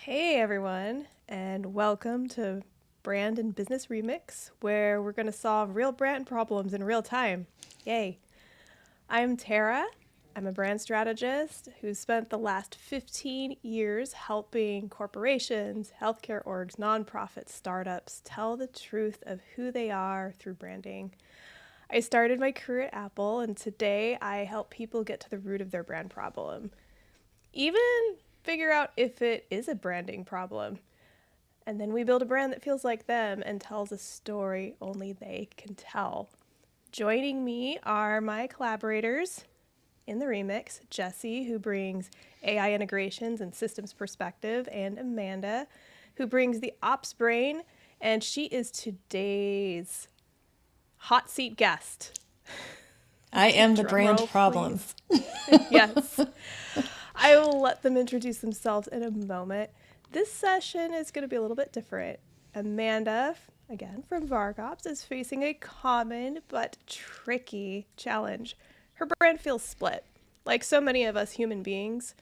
Hey everyone, and welcome to Brand and Business Remix, where we're going to solve real brand problems in real time. Yay. I'm Tara. I'm a brand strategist who spent the last 15 years helping corporations, healthcare orgs, nonprofits, startups tell the truth of who they are through branding. I started my career at Apple, and today I help people get to the root of their brand problem. Even figure out if it is a branding problem. And then we build a brand that feels like them and tells a story only they can tell. Joining me are my collaborators in the remix, Jesse, who brings AI integrations and systems perspective, and Amanda, who brings the ops brain, and she is today's hot seat guest. I am the Drum brand roll, problem. Yes. I will let them introduce themselves in a moment. This session is going to be a little bit different. Amanda, again from VarkOps, is facing a common but tricky challenge. Her brand feels split. Like so many of us human beings,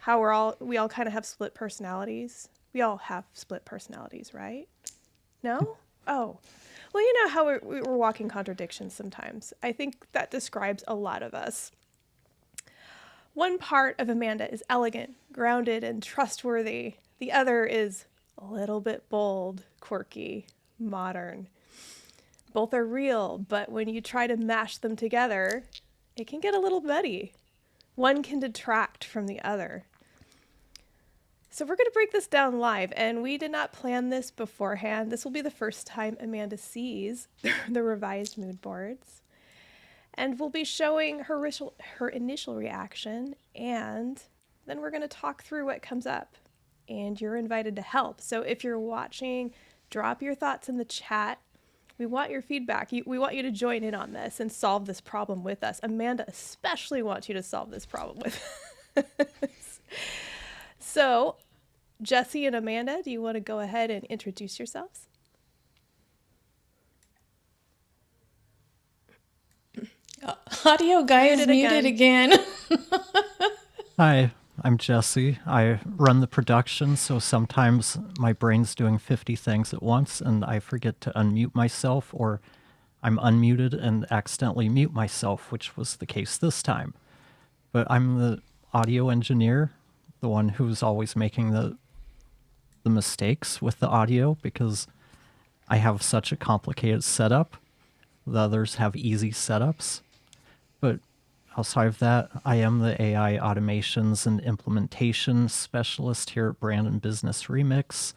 we all kind of have split personalities. We all have split personalities, right? No? Oh. Well, you know how we're walking contradictions sometimes. I think that describes a lot of us. One part of Amanda is elegant, grounded, and trustworthy. The other is a little bit bold, quirky, modern. Both are real, but when you try to mash them together, it can get a little muddy. One can detract from the other. So we're going to break this down live, and we did not plan this beforehand. This will be the first time Amanda sees the revised mood boards. And we'll be showing her initial reaction, and then we're going to talk through what comes up. And you're invited to help. So if you're watching, drop your thoughts in the chat. We want your feedback. We want you to join in on this and solve this problem with us. Amanda especially wants you to solve this problem with us. So, Jesse and Amanda, do you want to go ahead and introduce yourselves? Audio guy is muted again. Hi, I'm Jesse. I run the production, so sometimes my brain's doing 50 things at once and I forget to unmute myself, or I'm unmuted and accidentally mute myself, which was the case this time. But I'm the audio engineer, the one who's always making the mistakes with the audio because I have such a complicated setup. The others have easy setups. But outside of that, I am the AI automations and implementation specialist here at Brand and Business Remix.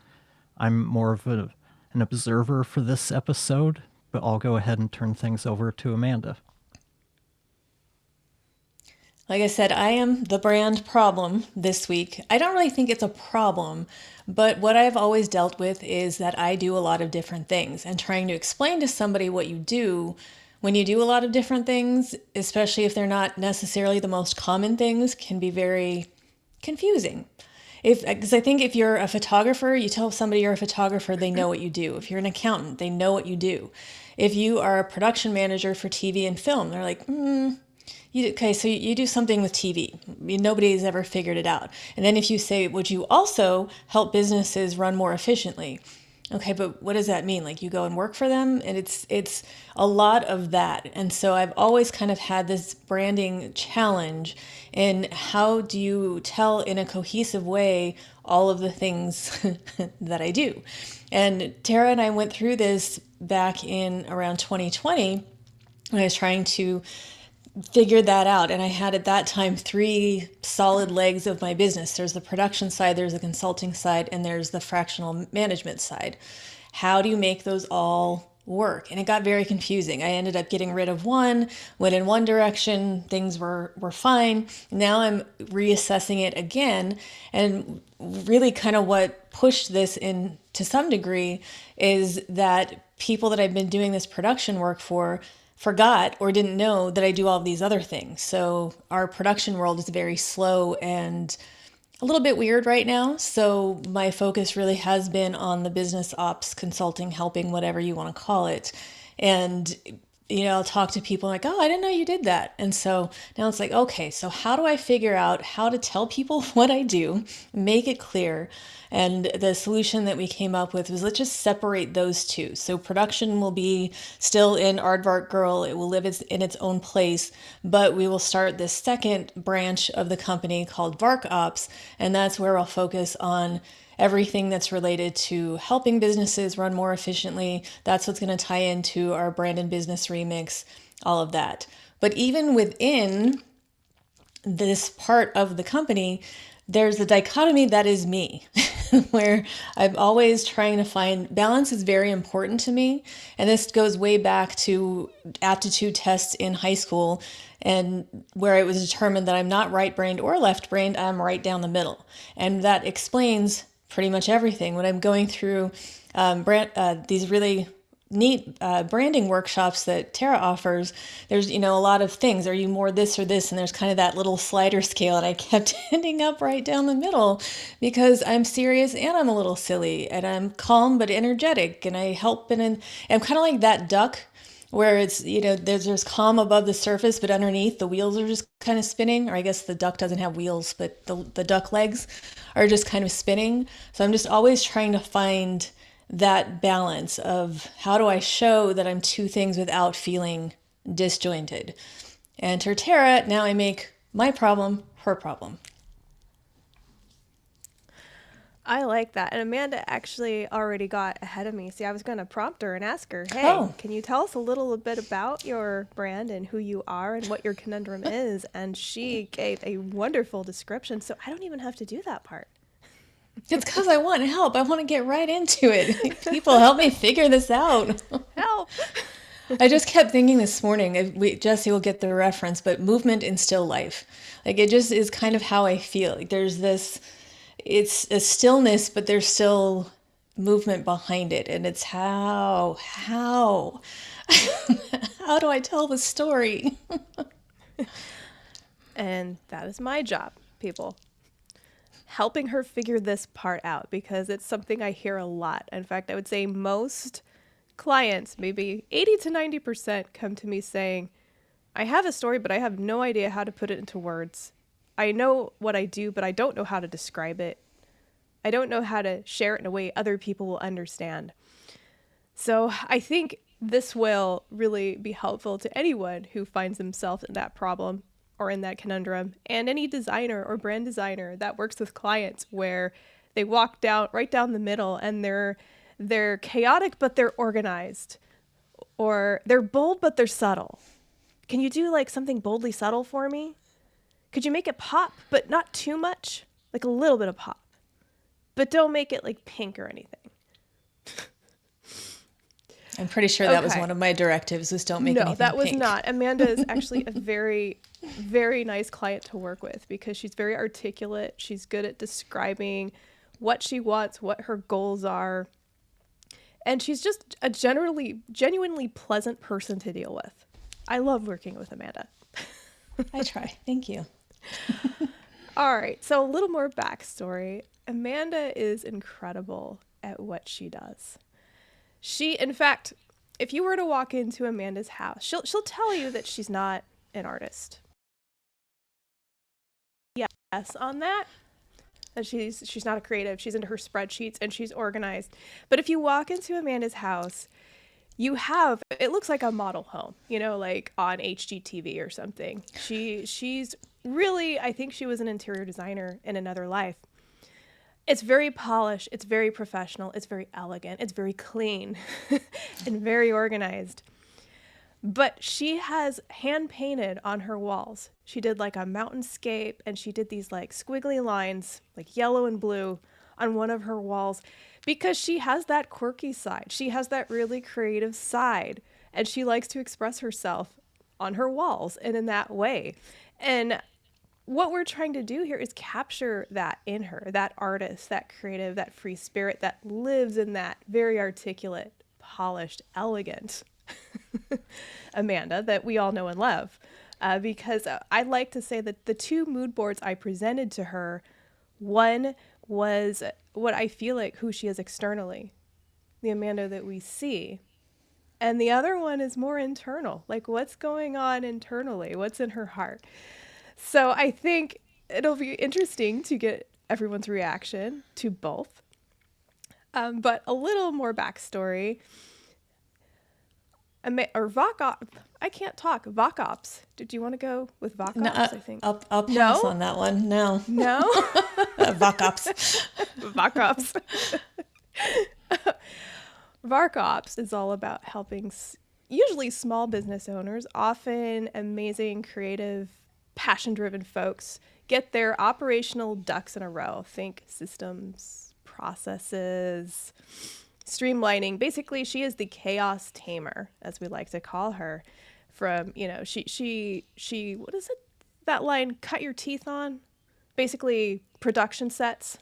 I'm more of an observer for this episode, but I'll go ahead and turn things over to Amanda. Like I said, I am the brand problem this week. I don't really think it's a problem, but what I've always dealt with is that I do a lot of different things, and trying to explain to somebody what you do when you do a lot of different things, especially if they're not necessarily the most common things, can be very confusing. Because I think if you're a photographer, you tell somebody you're a photographer, they know what you do. If you're an accountant, they know what you do. If you are a production manager for TV and film, they're like, okay, so you do something with TV. Nobody's ever figured it out. And then if you say, would you also help businesses run more efficiently? Okay, but what does that mean? Like you go and work for them? And it's a lot of that. And so I've always kind of had this branding challenge in how do you tell in a cohesive way all of the things that I do. And Tara and I went through this back in around 2020 when I was trying to figure that out. And I had at that time 3 solid legs of my business. There's the production side, there's the consulting side, and there's the fractional management side. How do you make those all work? And it got very confusing. I ended up getting rid of one, went in one direction, things were fine. Now I'm reassessing it again. And really kind of what pushed this in to some degree is that people that I've been doing this production work for forgot or didn't know that I do all of these other things. So our production world is very slow and a little bit weird right now. So my focus really has been on the business ops, consulting, helping, whatever you want to call it. And I'll talk to people like, oh, I didn't know you did that. And so now it's like, okay, so how do I figure out how to tell people what I do, make it clear? And the solution that we came up with was, let's just separate those two. So production will be still in Aardvark Girl. It will live in its own place, but we will start this second branch of the company called VarkOps. And that's where I'll focus on everything that's related to helping businesses run more efficiently. That's what's going to tie into our brand and business remix, all of that. But even within this part of the company, there's the dichotomy that is me, where I'm always trying to find balance is very important to me. And this goes way back to aptitude tests in high school, and where it was determined that I'm not right-brained or left-brained, I'm right down the middle. And that explains pretty much everything. When I'm going through these really neat branding workshops that Tara offers, there's, a lot of things. Are you more this or this? And there's kind of that little slider scale. And I kept ending up right down the middle because I'm serious and I'm a little silly, and I'm calm but energetic, and I help. And I'm kind of like that duck where it's, there's calm above the surface, but underneath the wheels are just kind of spinning. Or I guess the duck doesn't have wheels, but the duck legs are just kind of spinning. So I'm just always trying to find that balance of how do I show that I'm two things without feeling disjointed. And for Tara, now I make my problem her problem. I like that. And Amanda actually already got ahead of me. See, I was going to prompt her and ask her, hey, can you tell us a little bit about your brand and who you are and what your conundrum is? And she gave a wonderful description. So I don't even have to do that part. It's because I want help. I want to get right into it. People, help me figure this out. Help. I just kept thinking this morning, Jesse will get the reference, but movement in still life. Like, it just is kind of how I feel. Like, there's this, it's a stillness, but there's still movement behind it. And it's how how do I tell the story? And that is my job, people. Helping her figure this part out, because it's something I hear a lot. In fact, I would say most clients, maybe 80 to 90%, come to me saying, I have a story, but I have no idea how to put it into words. I know what I do, but I don't know how to describe it. I don't know how to share it in a way other people will understand. So I think this will really be helpful to anyone who finds themselves in that problem or in that conundrum, and any designer or brand designer that works with clients where they walk right down the middle and they're chaotic, but they're organized, or they're bold, but they're subtle. Can you do like something boldly subtle for me? Could you make it pop, but not too much? Like a little bit of pop, but don't make it like pink or anything. I'm pretty sure that was one of my directives, was don't make anything pink. No, that was not. Amanda is actually a very, very nice client to work with because she's very articulate. She's good at describing what she wants, what her goals are. And she's just a genuinely pleasant person to deal with. I love working with Amanda. I try. Thank you. All right. So a little more backstory. Amanda is incredible at what she does. She, in fact, if you were to walk into Amanda's house, she'll tell you that she's not an artist. Yes, on that. And she's not a creative. She's into her spreadsheets and she's organized. But if you walk into Amanda's house, it looks like a model home, like on HGTV or something. She's really, I think she was an interior designer in another life. It's very polished, it's very professional, it's very elegant, it's very clean and very organized. But she has hand painted on her walls. She did like a mountainscape, and she did these like squiggly lines, like yellow and blue, on one of her walls because she has that quirky side. She has that really creative side, and she likes to express herself on her walls and in that way. And what we're trying to do here is capture that in her, that artist, that creative, that free spirit that lives in that very articulate, polished, elegant Amanda that we all know and love. Because I like to say that the two mood boards I presented to her, one was what I feel like who she is externally, the Amanda that we see. And the other one is more internal, like what's going on internally, what's in her heart. So I think it'll be interesting to get everyone's reaction to both. But a little more backstory. VarkOps. I can't talk. VarkOps. Did you want to go with VarkOps? No, I think. I'll pass on that one. No. No? VarkOps. VarkOps. VarkOps is all about helping usually small business owners, often amazing, creative, passion-driven folks, get their operational ducks in a row. Think systems, processes, streamlining. Basically, she is the chaos tamer, as we like to call her. From, she what is it? That line, cut your teeth on? Basically, production sets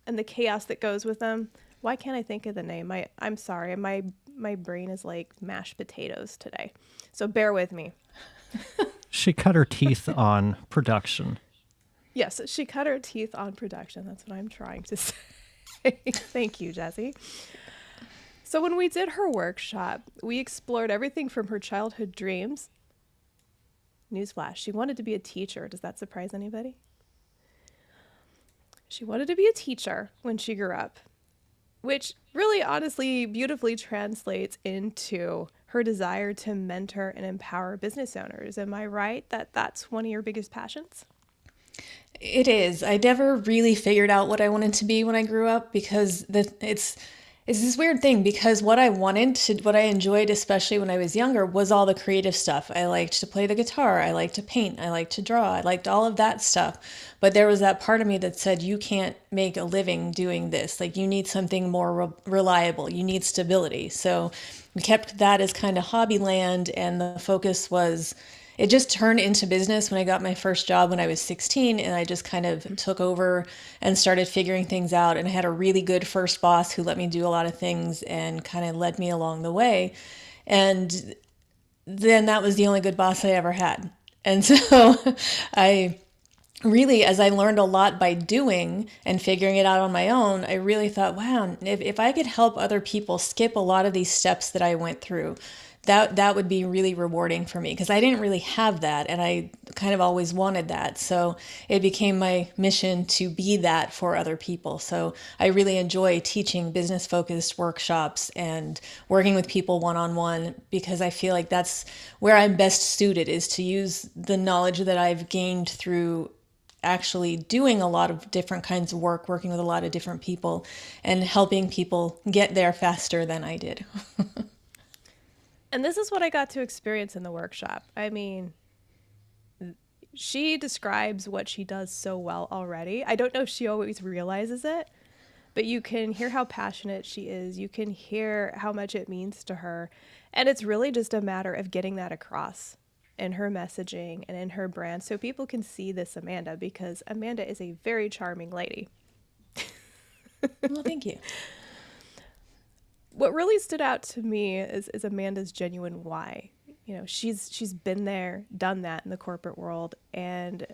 and the chaos that goes with them. Why can't I think of the name? I'm sorry. My brain is like mashed potatoes today. So bear with me. She cut her teeth on production. Yes, she cut her teeth on production. That's what I'm trying to say. Thank you, Jessie. So when we did her workshop, we explored everything from her childhood dreams. Newsflash, she wanted to be a teacher. Does that surprise anybody? She wanted to be a teacher when she grew up, which really honestly beautifully translates into her desire to mentor and empower business owners. Am I right that that's one of your biggest passions? It is. I never really figured out what I wanted to be when I grew up because it's this weird thing because what I enjoyed, especially when I was younger, was all the creative stuff. I liked to play the guitar. I liked to paint. I liked to draw. I liked all of that stuff. But there was that part of me that said, you can't make a living doing this. Like, you need something more reliable. You need stability. So we kept that as kind of hobby land. And the focus was, it just turned into business when I got my first job when I was 16, and I just kind of took over and started figuring things out. And I had a really good first boss who let me do a lot of things and kind of led me along the way. And then that was the only good boss I ever had. And so I really, as I learned a lot by doing and figuring it out on my own, I really thought, wow, if I could help other people skip a lot of these steps that I went through, that would be really rewarding for me because I didn't really have that and I kind of always wanted that. So it became my mission to be that for other people. So I really enjoy teaching business-focused workshops and working with people one-on-one because I feel like that's where I'm best suited, is to use the knowledge that I've gained through actually doing a lot of different kinds of work, working with a lot of different people and helping people get there faster than I did. And this is what I got to experience in the workshop. I mean, she describes what she does so well already. I don't know if she always realizes it, but you can hear how passionate she is. You can hear how much it means to her. And it's really just a matter of getting that across in her messaging and in her brand so people can see this Amanda, because Amanda is a very charming lady. Well, thank you. What really stood out to me is Amanda's genuine why. You know, she's been there, done that in the corporate world, and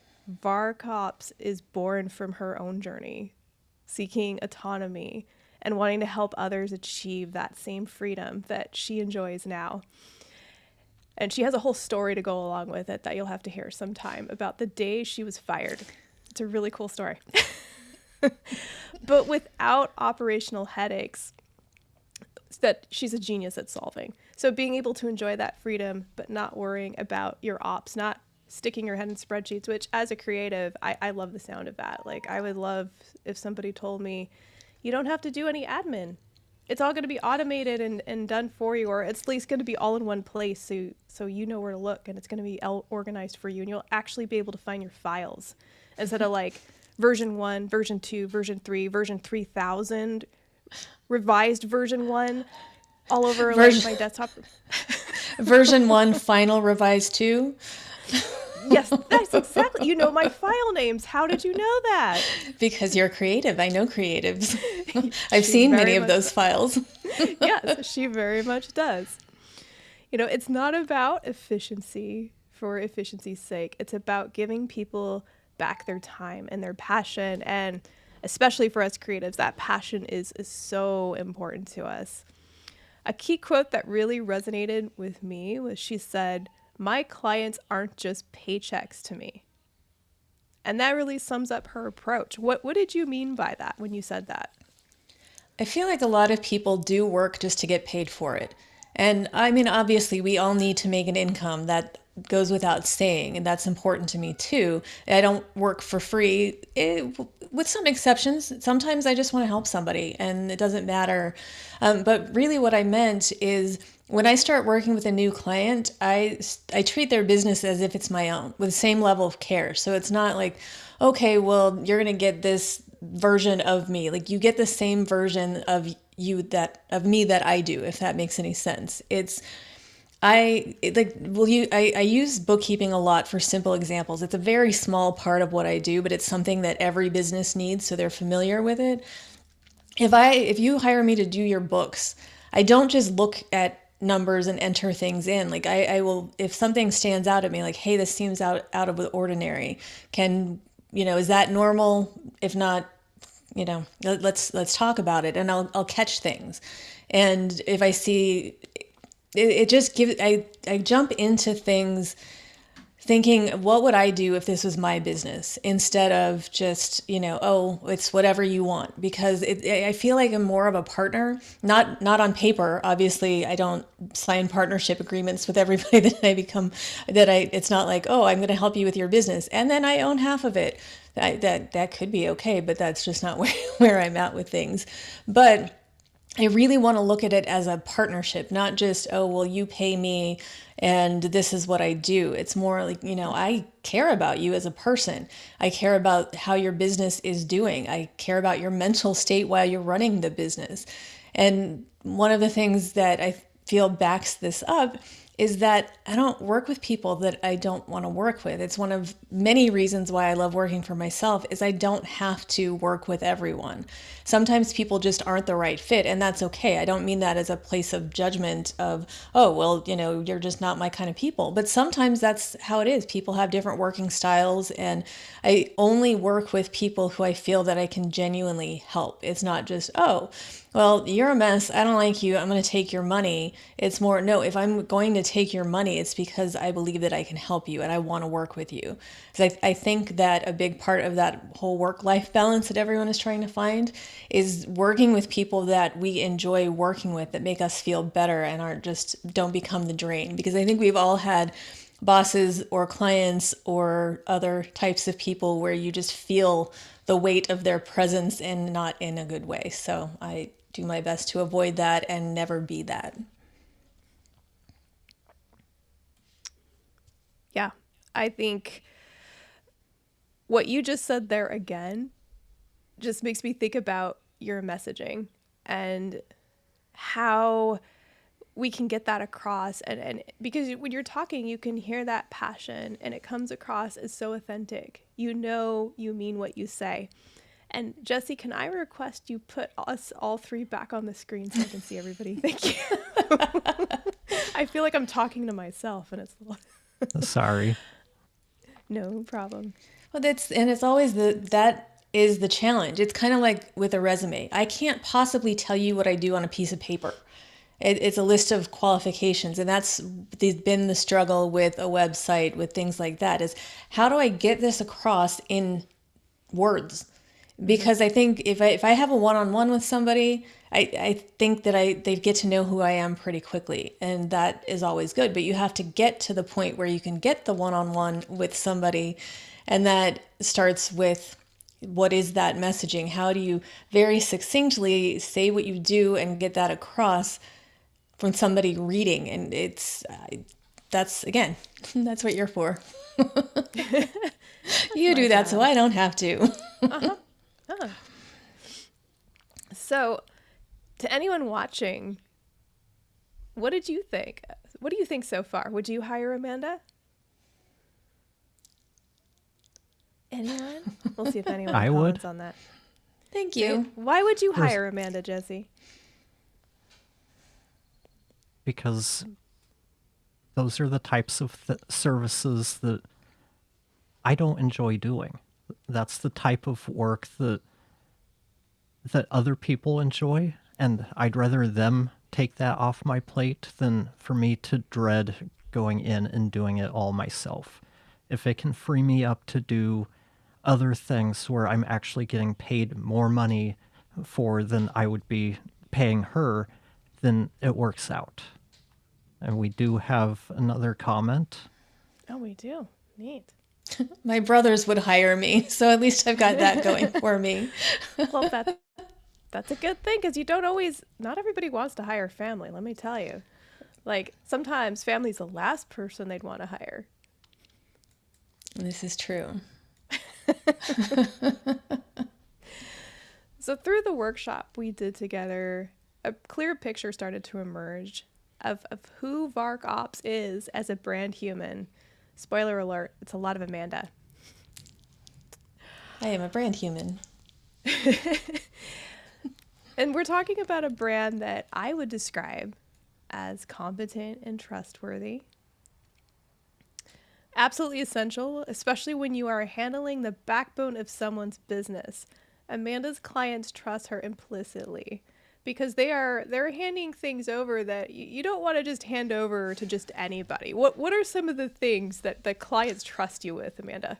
VarkOps is born from her own journey, seeking autonomy and wanting to help others achieve that same freedom that she enjoys now. And she has a whole story to go along with it that you'll have to hear sometime about the day she was fired. It's a really cool story. But without operational headaches that she's a genius at solving. So being able to enjoy that freedom, but not worrying about your ops, not sticking your head in spreadsheets, which as a creative, I love the sound of that. Like, I would love if somebody told me, you don't have to do any admin. It's all going to be automated and done for you, or it's at least going to be all in one place so you know where to look, and it's going to be organized for you, and you'll actually be able to find your files instead of like version 1, version 2, version 3, version 3000, revised version 1 all over like my desktop. Version 1, final revised 2. Yes, that's exactly. You know my file names. How did you know that? Because you're creative. I know creatives. I've seen many of those files. Yes, she very much does. You know, it's not about efficiency for efficiency's sake. It's about giving people back their time and their passion. And especially for us creatives, that passion is so important to us. A key quote that really resonated with me was she said, "My clients aren't just paychecks to me." And that really sums up her approach. What did you mean by that when you said that? I feel like a lot of people do work just to get paid for it. And I mean, obviously, we all need to make an income. That goes without saying, and that's important to me too. I don't work for free, with some exceptions. Sometimes I just want to help somebody, and it doesn't matter. But really, what I meant is when I start working with a new client, I treat their business as if it's my own, with the same level of care. So it's not like, okay, well, you're going to get this version of me. Like, you get the same version of me that I do, if that makes any sense. I use bookkeeping a lot for simple examples. It's a very small part of what I do, but it's something that every business needs, so they're familiar with it. If you hire me to do your books, I don't just look at numbers and enter things in. Like, I will, if something stands out at me, like, hey, this seems out of the ordinary. Is that normal? If not, let's talk about it, and I'll catch things. And if I see it just gives, I jump into things thinking, what would I do if this was my business, instead of just, oh, it's whatever you want, because I feel like I'm more of a partner, not on paper. Obviously, I don't sign partnership agreements with everybody it's not like, oh, I'm going to help you with your business, and then I own half of it. That could be okay, but that's just not where I'm at with things. But I really want to look at it as a partnership, not just, oh, well, you pay me and this is what I do. It's more like, I care about you as a person. I care about how your business is doing. I care about your mental state while you're running the business. And one of the things that I feel backs this up is that I don't work with people that I don't want to work with. It's one of many reasons why I love working for myself, is I don't have to work with everyone. Sometimes people just aren't the right fit, and that's okay. I don't mean that as a place of judgment of, oh, well, you're just not my kind of people. But sometimes that's how it is. People have different working styles, and I only work with people who I feel that I can genuinely help. It's not just, oh, well, you're a mess, I don't like you, I'm going to take your money. It's more, no, if I'm going to take your money, it's because I believe that I can help you and I want to work with you. Because I think that a big part of that whole work-life balance that everyone is trying to find is working with people that we enjoy working with, that make us feel better and don't become the drain. Because I think we've all had bosses or clients or other types of people where you just feel the weight of their presence, and not in a good way. So I do my best to avoid that and never be that. Yeah, I think what you just said there again just makes me think about your messaging and how we can get that across. And because when you're talking, you can hear that passion and it comes across as so authentic. You mean what you say. And Jesse, can I request you put us all three back on the screen so I can see everybody? Thank you. I feel like I'm talking to myself, and it's Sorry. no problem. Well, it's always that is the challenge. It's kind of like with a resume. I can't possibly tell you what I do on a piece of paper. It's a list of qualifications, and that's been the struggle with a website, with things like that, is how do I get this across in words? Because I think if I have a one-on-one with somebody, I think that they get to know who I am pretty quickly, and that is always good. But you have to get to the point where you can get the one-on-one with somebody, and that starts with, what is that messaging? How do you very succinctly say what you do and get that across from somebody reading? And that's what you're for. You do that, so I don't have to. Uh-huh. Huh. So, to anyone watching, what did you think? What do you think so far? Would you hire Amanda? Anyone? We'll see if anyone I comments would. on that. Thank you. Why would you hire Amanda, Jesse? Because those are the types of services that I don't enjoy doing. That's the type of work that other people enjoy, and I'd rather them take that off my plate than for me to dread going in and doing it all myself. If it can free me up to do other things where I'm actually getting paid more money for than I would be paying her, then it works out. And we do have another comment. Oh, we do. Neat. My brothers would hire me, so at least I've got that going for me. Well, that's a good thing, because not everybody wants to hire family, let me tell you. Like, sometimes family's the last person they'd want to hire. This is true. So through the workshop we did together, a clear picture started to emerge of who VarkOps is as a brand human. Spoiler alert, it's a lot of Amanda. I am a brand human. And we're talking about a brand that I would describe as competent and trustworthy. Absolutely essential, especially when you are handling the backbone of someone's business. Amanda's clients trust her implicitly because they're handing things over that you don't want to just hand over to just anybody. What are some of the things that the clients trust you with, Amanda?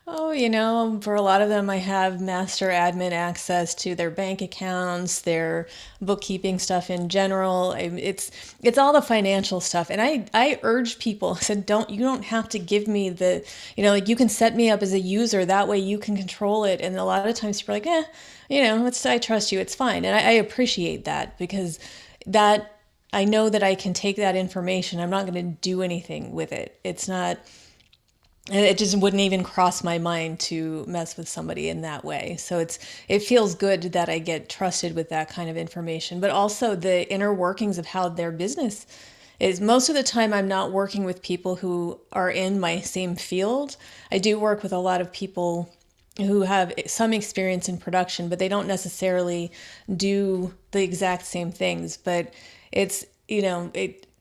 Oh, for a lot of them, I have master admin access to their bank accounts, their bookkeeping stuff in general. It's all the financial stuff. And I urge people, I said, you don't have to give me you can set me up as a user. That way you can control it. And a lot of times people are like, I trust you. It's fine. And I appreciate that because I know that I can take that information. I'm not going to do anything with it. It just wouldn't even cross my mind to mess with somebody in that way. So it feels good that I get trusted with that kind of information, but also the inner workings of how their business is. Most of the time, I'm not working with people who are in my same field. I do work with a lot of people who have some experience in production, but they don't necessarily do the exact same things. But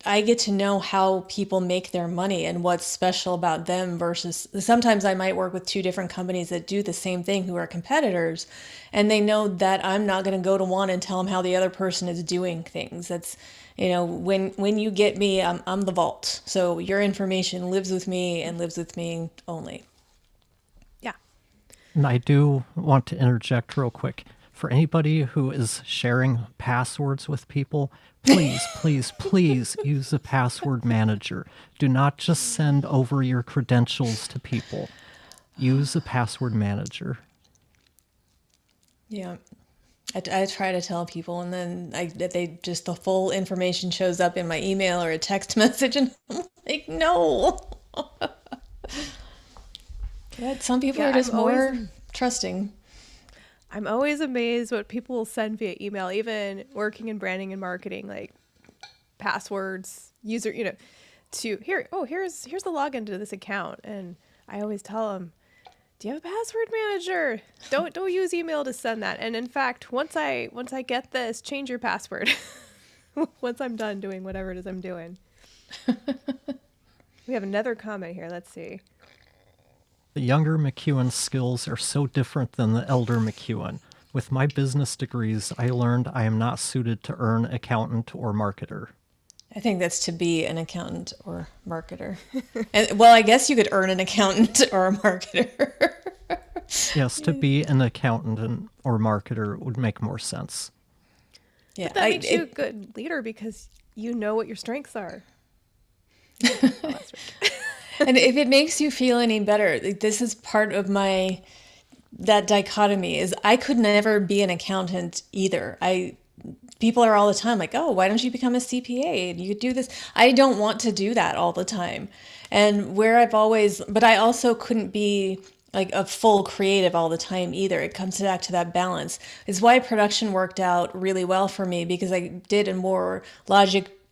I get to know how people make their money and what's special about them versus sometimes I might work with two different companies that do the same thing who are competitors, and they know that I'm not going to go to one and tell them how the other person is doing things. That's, when you get me, I'm the vault. So your information lives with me and lives with me only. Yeah. And I do want to interject real quick. For anybody who is sharing passwords with people, please use a password manager. Do not just send over your credentials to people. Use a password manager. Yeah. I try to tell people, and then the full information shows up in my email or a text message, and I'm like, no. But some people are just more trusting. I'm always amazed what people will send via email, even working in branding and marketing, like passwords, here's the login to this account. And I always tell them, do you have a password manager? Don't use email to send that. And in fact, once I get this, change your password. Once I'm done doing whatever it is I'm doing. We have another comment here. Let's see. The younger McEwan skills are so different than the elder McEwan. With my business degrees, I learned I am not suited to earn accountant or marketer. I think that's to be an accountant or marketer. And, well, I guess you could earn an accountant or a marketer. Yes, to be an accountant or marketer would make more sense. Yeah, but that makes you a good leader because you know what your strengths are. Oh, that's right. And if it makes you feel any better, this is part of that dichotomy is I could never be an accountant either. People are all the time like, oh, why don't you become a CPA and you could do this? I don't want to do that all the time. And but I also couldn't be like a full creative all the time either. It comes back to that balance. It's why production worked out really well for me because I did a more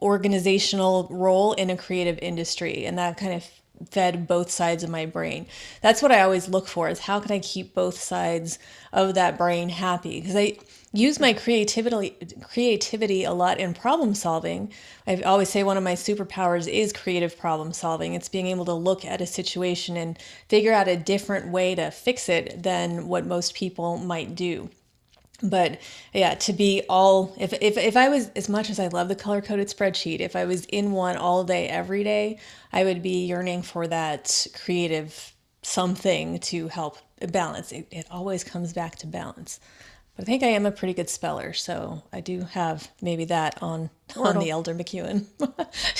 organizational role in a creative industry, and that kind of fed both sides of my brain. That's what I always look for is how can I keep both sides of that brain happy? Because I use my creativity a lot in problem solving. I always say one of my superpowers is creative problem solving. It's being able to look at a situation and figure out a different way to fix it than what most people might do. But yeah, to be all, if I was, as much as I love the color coded spreadsheet, if I was in one all day, every day, I would be yearning for that creative something to help balance. It always comes back to balance. But I think I am a pretty good speller, so I do have maybe that on the Elder McEwan.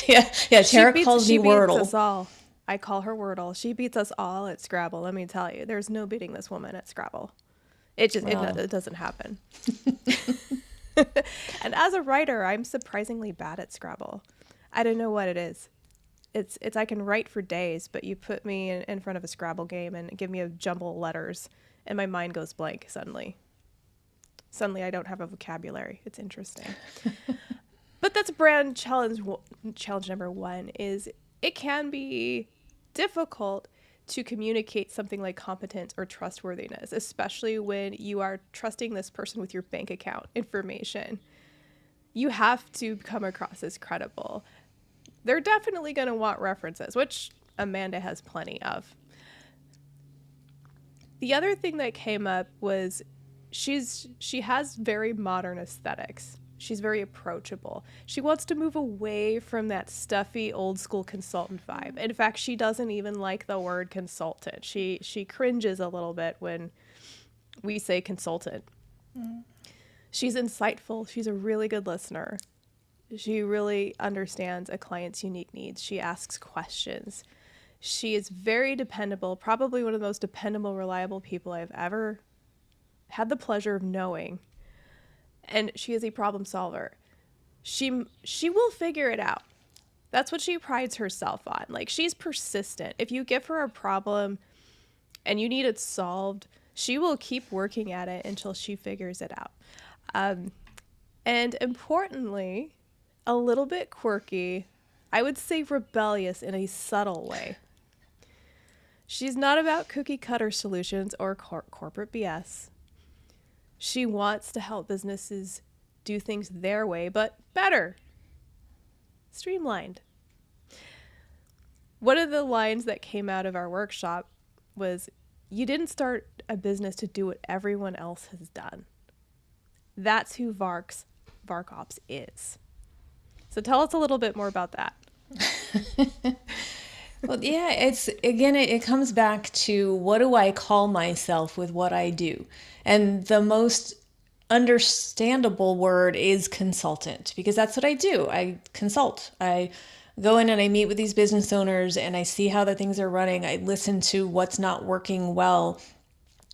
yeah. Tara calls me She beats Wordle. us all. I call her Wordle. She beats us all at Scrabble. Let me tell you, there's no beating this woman at Scrabble. It doesn't happen. And as a writer, I'm surprisingly bad at Scrabble. I don't know what it is. It's I can write for days, but you put me in front of a Scrabble game and give me a jumble of letters, and my mind goes blank suddenly. Suddenly, I don't have a vocabulary. It's interesting. But that's brand challenge number 1 is it can be difficult to communicate something like competence or trustworthiness, especially when you are trusting this person with your bank account information. You have to come across as credible. They're definitely going to want references, which Amanda has plenty of. The other thing that came up was she has very modern aesthetics. She's very approachable. She wants to move away from that stuffy old school consultant vibe. In fact, she doesn't even like the word consultant. She cringes a little bit when we say consultant. She's insightful. She's a really good listener. She really understands a client's unique needs. She asks questions. She is very dependable, probably one of the most dependable, reliable people I've ever had the pleasure of knowing. And she is a problem solver. She will figure it out. That's what she prides herself on. Like, she's persistent. If you give her a problem and you need it solved, she will keep working at it until she figures it out. And importantly, a little bit quirky, I would say rebellious in a subtle way. She's not about cookie cutter solutions or corporate BS. She wants to help businesses do things their way, but better. Streamlined. One of the lines that came out of our workshop was, you didn't start a business to do what everyone else has done. That's who VarkOps is. So tell us a little bit more about that. Well, yeah, it comes back to, what do I call myself with what I do? And the most understandable word is consultant, because that's what I do. I consult. I go in and I meet with these business owners and I see how the things are running. I listen to what's not working well,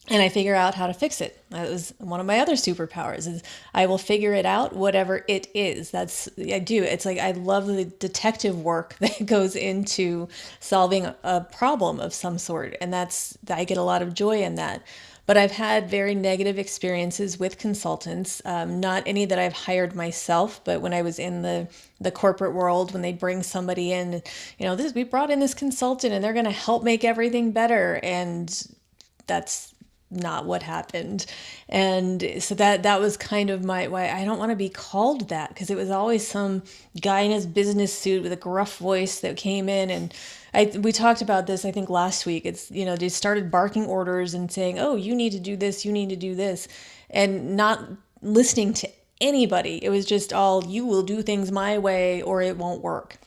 and I figure out how to fix it. That was one of my other superpowers, is I will figure it out, whatever it is. I do. It's like, I love the detective work that goes into solving a problem of some sort. And I get a lot of joy in that. But I've had very negative experiences with consultants, not any that I've hired myself, but when I was in the corporate world, when they bring somebody in, we brought in this consultant and they're going to help make everything better. And that's not what happened. And so that was kind of why I don't want to be called that, because it was always some guy in his business suit with a gruff voice that came in, and we talked about this, I think last week. It's, they started barking orders and saying, oh, you need to do this, you need to do this, and not listening to anybody. It was just all, you will do things my way or it won't work.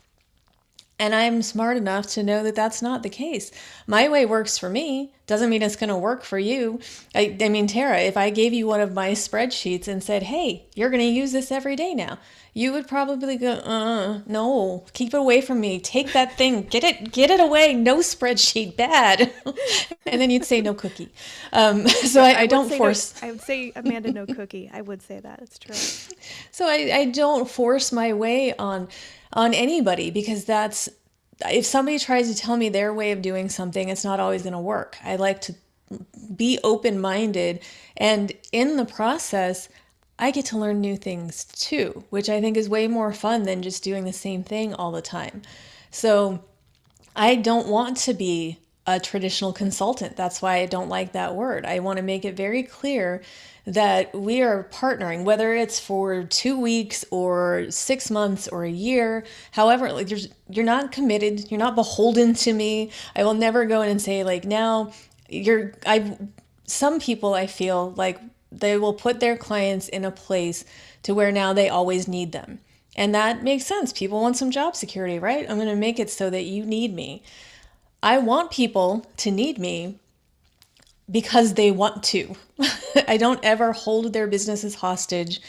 And I'm smart enough to know that that's not the case. My way works for me. Doesn't mean it's going to work for you. I mean, Tara, if I gave you one of my spreadsheets and said, hey, you're going to use this every day now, you would probably go, no, keep it away from me. Take that thing, get it away. No spreadsheet, bad. And then you'd say no cookie. So I don't force. I would say, Amanda, no cookie. I would say that. It's true. So I don't force my way on anybody, because if somebody tries to tell me their way of doing something, it's not always going to work. I like to be open-minded, and in the process, I get to learn new things too, which I think is way more fun than just doing the same thing all the time. So I don't want to be a traditional consultant. That's why I don't like that word. I want to make it very clear that we are partnering, whether it's for 2 weeks or 6 months or a year, however, you're not committed, you're not beholden to me. I will never go in and say, like, now some people, I feel like, they will put their clients in a place to where now they always need them. And that makes sense. People want some job security, right? I'm going to make it so that you need me. I want people to need me because they want to. I don't ever hold their businesses hostage.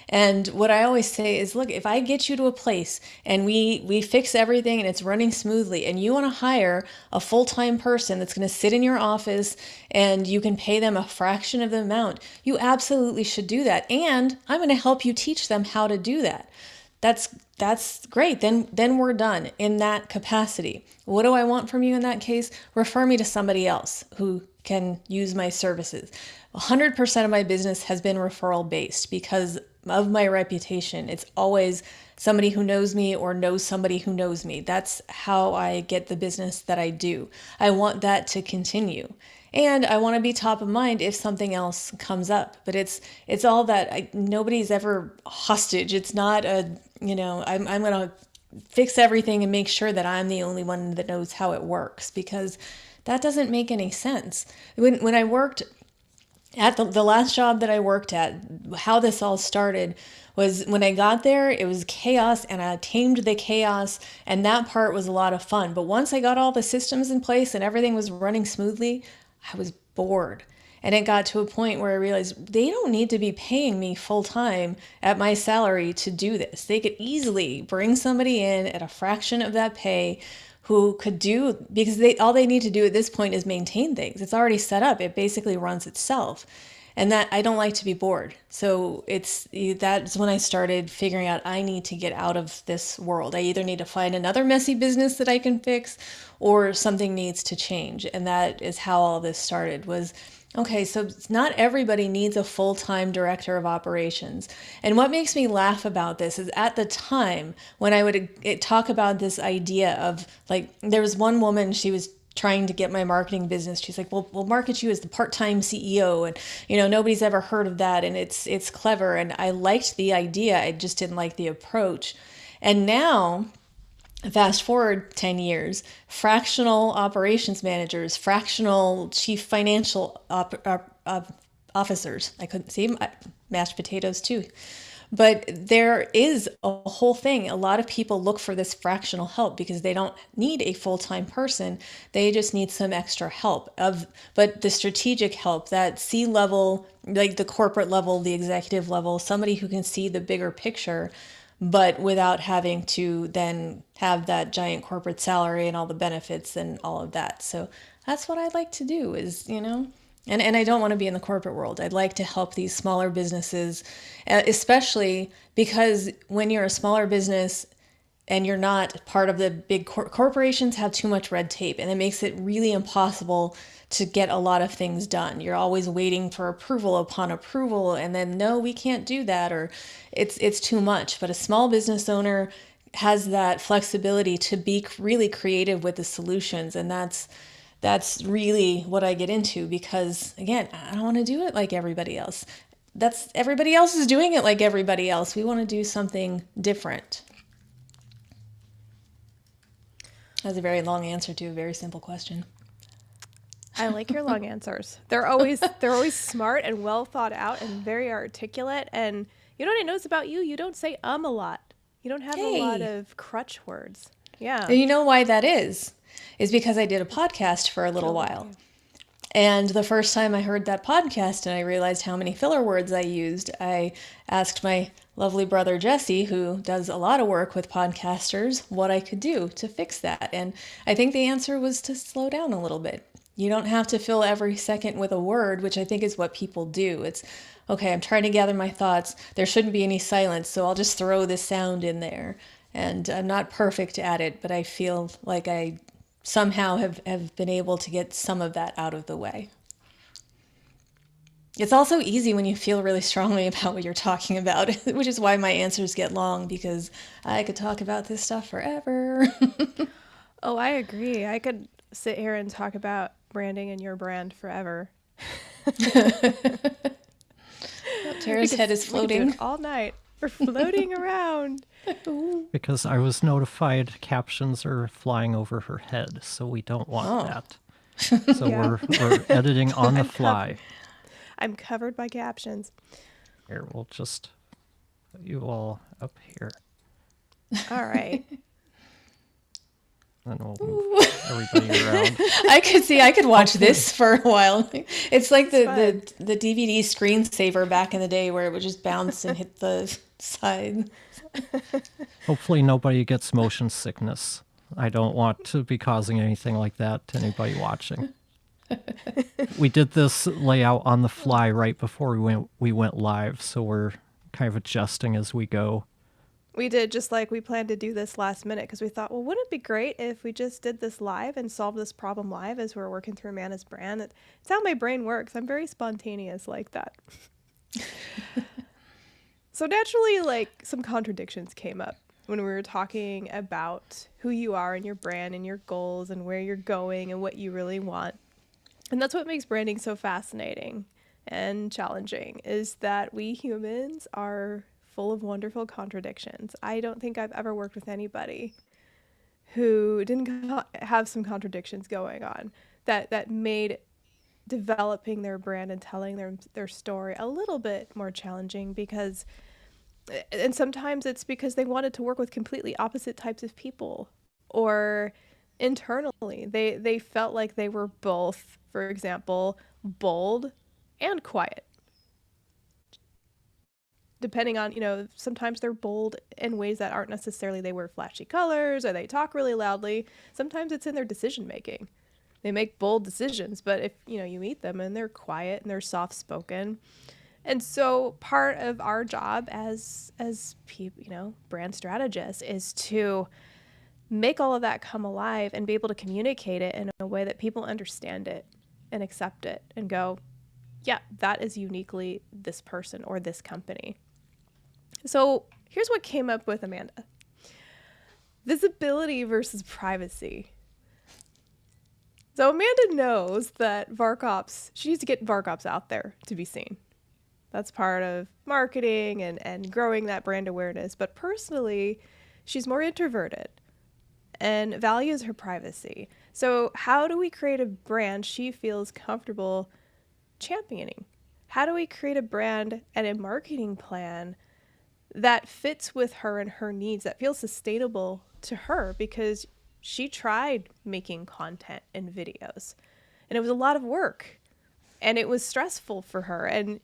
And what I always say is, look, if I get you to a place and we fix everything and it's running smoothly and you want to hire a full-time person that's going to sit in your office and you can pay them a fraction of the amount, you absolutely should do that. And I'm going to help you teach them how to do that. That's great. Then we're done in that capacity. What do I want from you in that case? Refer me to somebody else who can use my services. 100% of my business has been referral based because of my reputation. It's always somebody who knows me or knows somebody who knows me. That's how I get the business that I do. I want that to continue. And I want to be top of mind if something else comes up. But it's all that nobody's ever hostage. It's not I'm going to fix everything and make sure that I'm the only one that knows how it works, because that doesn't make any sense. When I worked at the last job that I worked at, how this all started was when I got there, it was chaos and I tamed the chaos, and that part was a lot of fun. But once I got all the systems in place and everything was running smoothly, I was bored. And it got to a point where I realized they don't need to be paying me full time at my salary to do this. They could easily bring somebody in at a fraction of that pay who could do, because all they need to do at this point is maintain things. It's already set up. It basically runs itself. And that I don't like to be bored. So that's when I started figuring out I need to get out of this world. I either need to find another messy business that I can fix or something needs to change. And that is how all this started was, okay, so not everybody needs a full-time director of operations. And what makes me laugh about this is at the time when I would talk about this idea of, like, there was one woman, she was trying to get my marketing business. She's like, well, we'll market you as the part-time CEO. And, nobody's ever heard of that. And it's clever. And I liked the idea. I just didn't like the approach. And now, fast forward 10 years, fractional operations managers, fractional chief financial officers. I couldn't see them. Mashed potatoes too. But there is a whole thing. A lot of people look for this fractional help because they don't need a full-time person. They just need some extra help. But the strategic help, that C-level, like the corporate level, the executive level, somebody who can see the bigger picture, but without having to then have that giant corporate salary and all the benefits and all of that. So that's what I'd like to do is, And I don't want to be in the corporate world. I'd like to help these smaller businesses, especially because when you're a smaller business and you're not part of the big corporations have too much red tape, and it makes it really impossible to get a lot of things done. You're always waiting for approval upon approval, and then, no, we can't do that, or it's too much. But a small business owner has that flexibility to be really creative with the solutions, and that's really what I get into because, again, I don't want to do it like everybody else. Everybody else is doing it like everybody else. We want to do something different. That's a very long answer to a very simple question. I like your long answers. They're always smart and well thought out and very articulate. And you know what I notice about you? You don't say a lot. You don't have a lot of crutch words. Yeah. And you know why that is because I did a podcast for a little while. And the first time I heard that podcast and I realized how many filler words I used, I asked my lovely brother Jesse, who does a lot of work with podcasters, what I could do to fix that. And I think the answer was to slow down a little bit. You don't have to fill every second with a word, which I think is what people do. It's, okay, I'm trying to gather my thoughts. There shouldn't be any silence, so I'll just throw this sound in there. And I'm not perfect at it, but I feel like I somehow have been able to get some of that out of the way. It's also easy when you feel really strongly about what you're talking about, which is why my answers get long, because I could talk about this stuff forever. Oh, I agree. I could sit here and talk about branding and your brand forever. Tara's head is floating all night. We're floating around. Because I was notified captions are flying over her head, so we don't want that. So we're editing on the fly. I'm covered by captions. Here, we'll just put you all up here. All right. And we'll move everybody around. I could watch this for a while. It's like It's the DVD screensaver back in the day where it would just bounce and hit the side. Hopefully nobody gets motion sickness. I don't want to be causing anything like that to anybody watching. We did this layout on the fly right before we went live, so we're kind of adjusting as we go. We did, just like we planned to do this last minute because we thought, well, wouldn't it be great if we just did this live and solved this problem live as we're working through Amanda's brand? It's how my brain works. I'm very spontaneous like that. So naturally, like, some contradictions came up when we were talking about who you are and your brand and your goals and where you're going and what you really want. And that's what makes branding so fascinating and challenging, is that we humans are full of wonderful contradictions. I don't think I've ever worked with anybody who didn't have some contradictions going on that made developing their brand and telling their story a little bit more challenging, because, and sometimes it's because they wanted to work with completely opposite types of people, or internally they felt like they were both, for example, bold and quiet. Depending on, sometimes they're bold in ways that aren't necessarily they wear flashy colors or they talk really loudly. Sometimes it's in their decision making. They make bold decisions, but if, you meet them and they're quiet and they're soft spoken. And so part of our job as people, brand strategists, is to make all of that come alive and be able to communicate it in a way that people understand it and accept it and go, yeah, that is uniquely this person or this company. So here's what came up with Amanda. Visibility versus privacy. So Amanda knows that VarkOps, she needs to get VarkOps out there to be seen. That's part of marketing and growing that brand awareness. But personally, she's more introverted and values her privacy. So how do we create a brand she feels comfortable championing? How do we create a brand and a marketing plan that fits with her and her needs, that feels sustainable to her? Because she tried making content and videos, and it was a lot of work, and it was stressful for her. And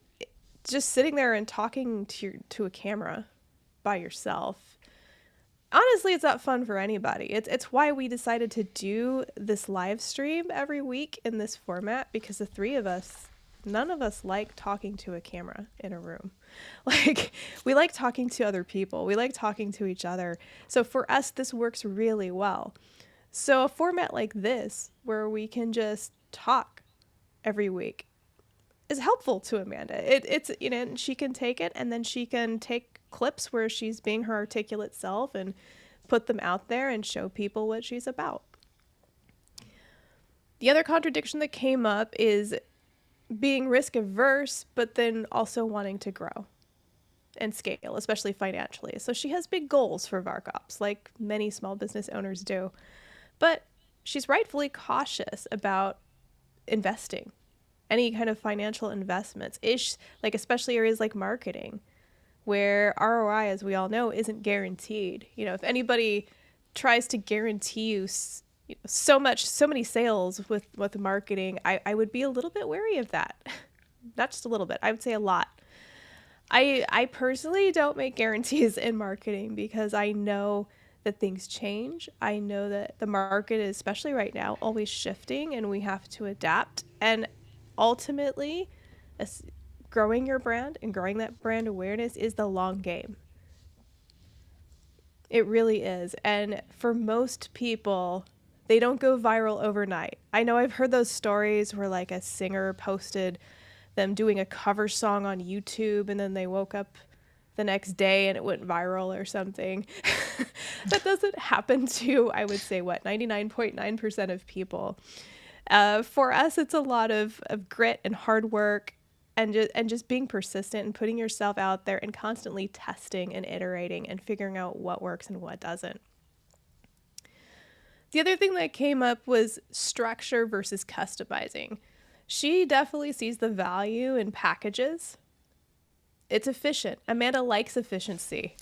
just sitting there and talking to a camera by yourself, honestly, it's not fun for anybody. It's why we decided to do this live stream every week in this format, because the three of us, none of us like talking to a camera in a room. Like, we like talking to other people. We like talking to each other. So for us, this works really well. So a format like this, where we can just talk every week, is helpful to Amanda. It's she can take it, and then she can take clips where she's being her articulate self and put them out there and show people what she's about. The other contradiction that came up is being risk averse, but then also wanting to grow and scale, especially financially. So she has big goals for VarkOps, like many small business owners do, but she's rightfully cautious about investing, any kind of financial investments, like especially areas like marketing, where ROI, as we all know, isn't guaranteed. If anybody tries to guarantee you so many sales with marketing, I would be a little bit wary of that. Not just a little bit, I would say a lot. I personally don't make guarantees in marketing, because I know that things change. I know that the market is, especially right now, always shifting, and we have to adapt. And ultimately, growing your brand and growing that brand awareness is the long game. It really is. And for most people, they don't go viral overnight. I know I've heard those stories where, like, a singer posted them doing a cover song on YouTube, and then they woke up the next day and it went viral or something. That doesn't happen to, I would say, 99.9% of people. For us, it's a lot of grit and hard work, and just being persistent and putting yourself out there and constantly testing and iterating and figuring out what works and what doesn't. The other thing that came up was structure versus customizing. She definitely sees the value in packages. It's efficient. Amanda likes efficiency.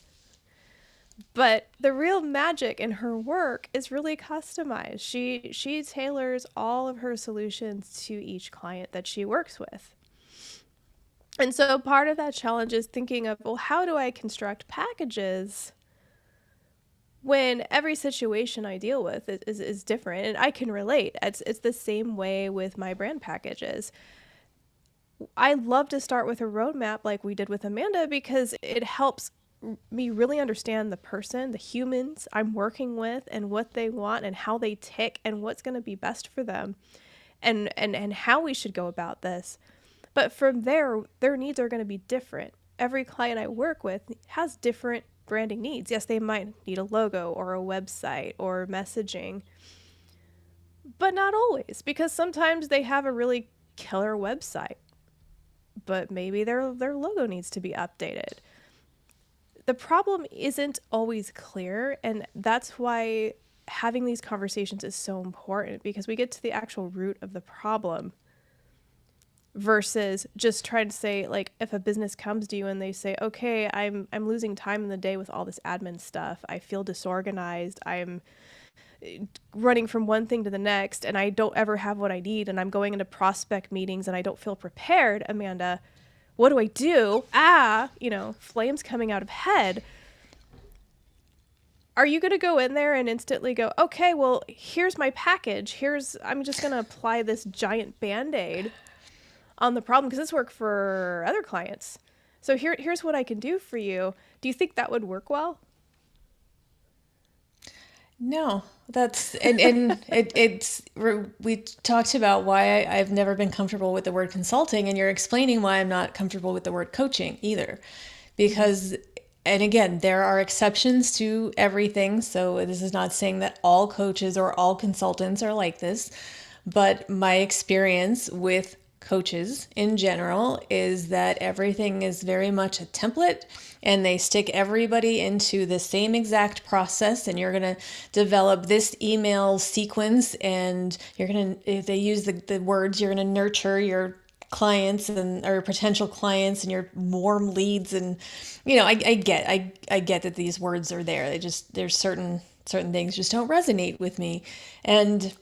But the real magic in her work is really customized. She tailors all of her solutions to each client that she works with. And so part of that challenge is thinking of, well, how do I construct packages when every situation I deal with is different? And I can relate. It's the same way with my brand packages. I love to start with a roadmap like we did with Amanda because it helps me really understand the person, the humans I'm working with, and what they want and how they tick and what's going to be best for them and how we should go about this. But from there, their needs are going to be different. Every client I work with has different branding needs. Yes, they might need a logo or a website or messaging, but not always, because sometimes they have a really killer website, but maybe their logo needs to be updated. The problem isn't always clear, and that's why having these conversations is so important, because we get to the actual root of the problem versus just trying to say, like, if a business comes to you and they say, okay, I'm losing time in the day with all this admin stuff. I feel disorganized. I'm running from one thing to the next, and I don't ever have what I need, and I'm going into prospect meetings and I don't feel prepared, Amanda. What do I do? Flames coming out of head. Are you going to go in there and instantly go, okay, well, here's my package. I'm just going to apply this giant Band-Aid on the problem because this worked for other clients. So here's what I can do for you. Do you think that would work well? No, we talked about why I've never been comfortable with the word consulting, and you're explaining why I'm not comfortable with the word coaching either. Because, and again, there are exceptions to everything. So this is not saying that all coaches or all consultants are like this, but my experience with coaches in general is that everything is very much a template, and they stick everybody into the same exact process, and you're going to develop this email sequence, and you're going to, if they use the words, you're going to nurture your clients or potential clients and your warm leads. And I get that these words are there. There's certain things just don't resonate with me. And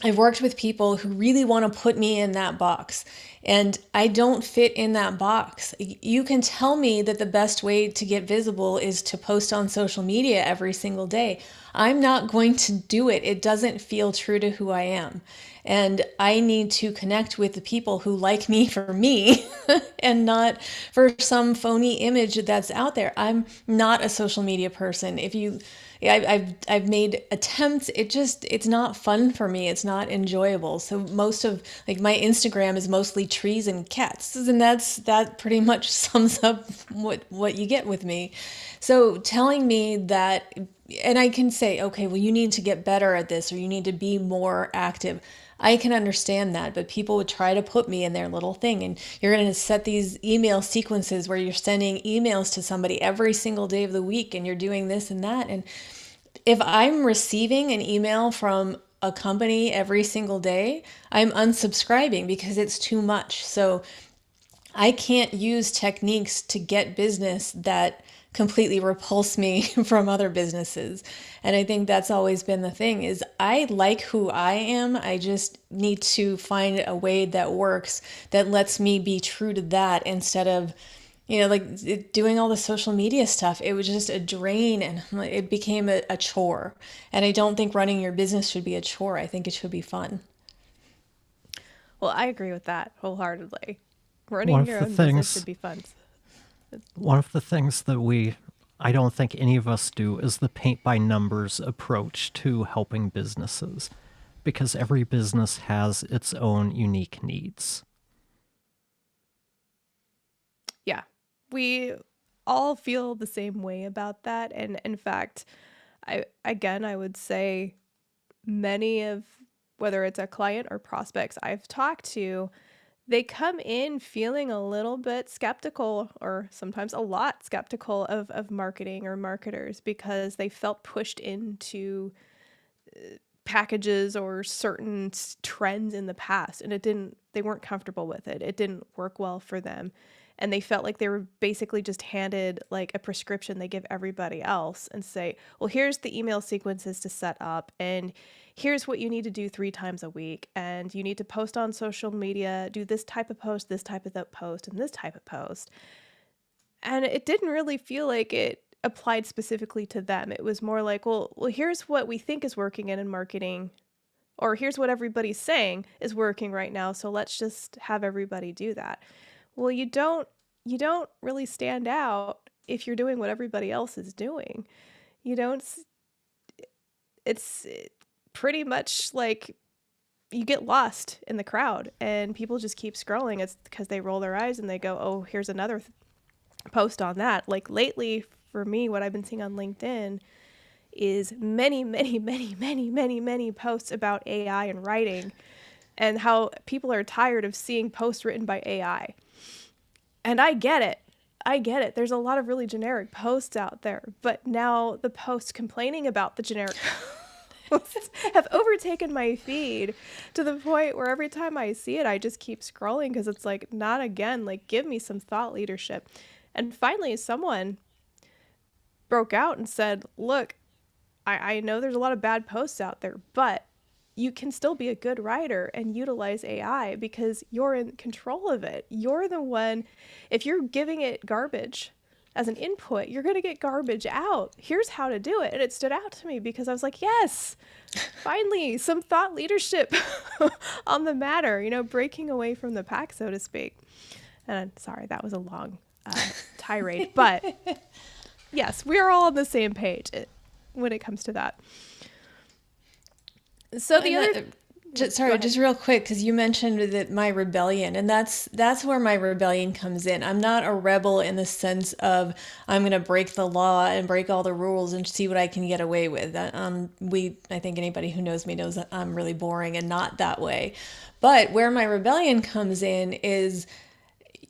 I've worked with people who really want to put me in that box, and I don't fit in that box. You can tell me that the best way to get visible is to post on social media every single day. I'm not going to do it. It doesn't feel true to who I am. And I need to connect with the people who like me for me and not for some phony image that's out there. I'm not a social media person. I've made attempts. It's not fun for me. It's not enjoyable. So most of my Instagram is mostly trees and cats, and that pretty much sums up what you get with me. So telling me that, and I can say, okay, well, you need to get better at this, or you need to be more active. I can understand that, but people would try to put me in their little thing, and you're going to set these email sequences where you're sending emails to somebody every single day of the week, and you're doing this and that. And if I'm receiving an email from a company every single day, I'm unsubscribing because it's too much. So I can't use techniques to get business that completely repulse me from other businesses. And I think that's always been the thing, is I like who I am. I just need to find a way that works, that lets me be true to that, instead of doing all the social media stuff. It was just a drain, and it became a chore. And I don't think running your business should be a chore. I think it should be fun. Well, I agree with that wholeheartedly. Running your own business should be fun. One of the things that I don't think any of us do is the paint by numbers approach to helping businesses, because every business has its own unique needs. Yeah, we all feel the same way about that. And in fact, I would say many of, whether it's a client or prospects I've talked to, they come in feeling a little bit skeptical, or sometimes a lot skeptical of marketing or marketers, because they felt pushed into packages or certain trends in the past, and they weren't comfortable with it. It didn't work well for them. And they felt like they were basically just handed like a prescription they give everybody else and say, well, here's the email sequences to set up, and here's what you need to do 3 times a week, and you need to post on social media, do this type of post, this type of post, and this type of post. And it didn't really feel like it applied specifically to them. It was more like, well, here's what we think is working in marketing, or here's what everybody's saying is working right now, so let's just have everybody do that. Well, you don't really stand out if you're doing what everybody else is doing. You don't it's pretty much like you get lost in the crowd and people just keep scrolling. It's because they roll their eyes and they go, "Oh, here's another post on that." Like lately for me, what I've been seeing on LinkedIn is many, many, many, many, many, many posts about AI and writing, and how people are tired of seeing posts written by AI. And I get it. There's a lot of really generic posts out there, but now the posts complaining about the generic posts have overtaken my feed to the point where every time I see it, I just keep scrolling because it's like, not again, like give me some thought leadership. And finally, someone broke out and said, look, I know there's a lot of bad posts out there, but you can still be a good writer and utilize AI because you're in control of it. You're the one, if you're giving it garbage as an input, you're going to get garbage out. Here's how to do it. And it stood out to me because I was like, yes, finally, some thought leadership on the matter, breaking away from the pack, so to speak. And I'm sorry, that was a long tirade, but yes, we are all on the same page when it comes to that. So the other, just real quick, because you mentioned that my rebellion, and that's where my rebellion comes in. I'm not a rebel in the sense of I'm going to break the law and break all the rules and see what I can get away with. I think anybody who knows me knows that I'm really boring and not that way. But where my rebellion comes in is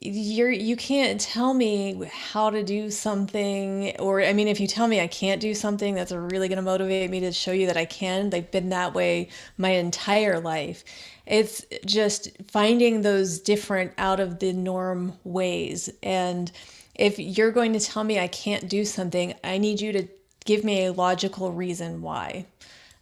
you can't tell me how to do something, or if you tell me I can't do something, that's really going to motivate me to show you that I can. They've been that way my entire life. It's just finding those different out of the norm ways. And if you're going to tell me I can't do something, I need you to give me a logical reason why.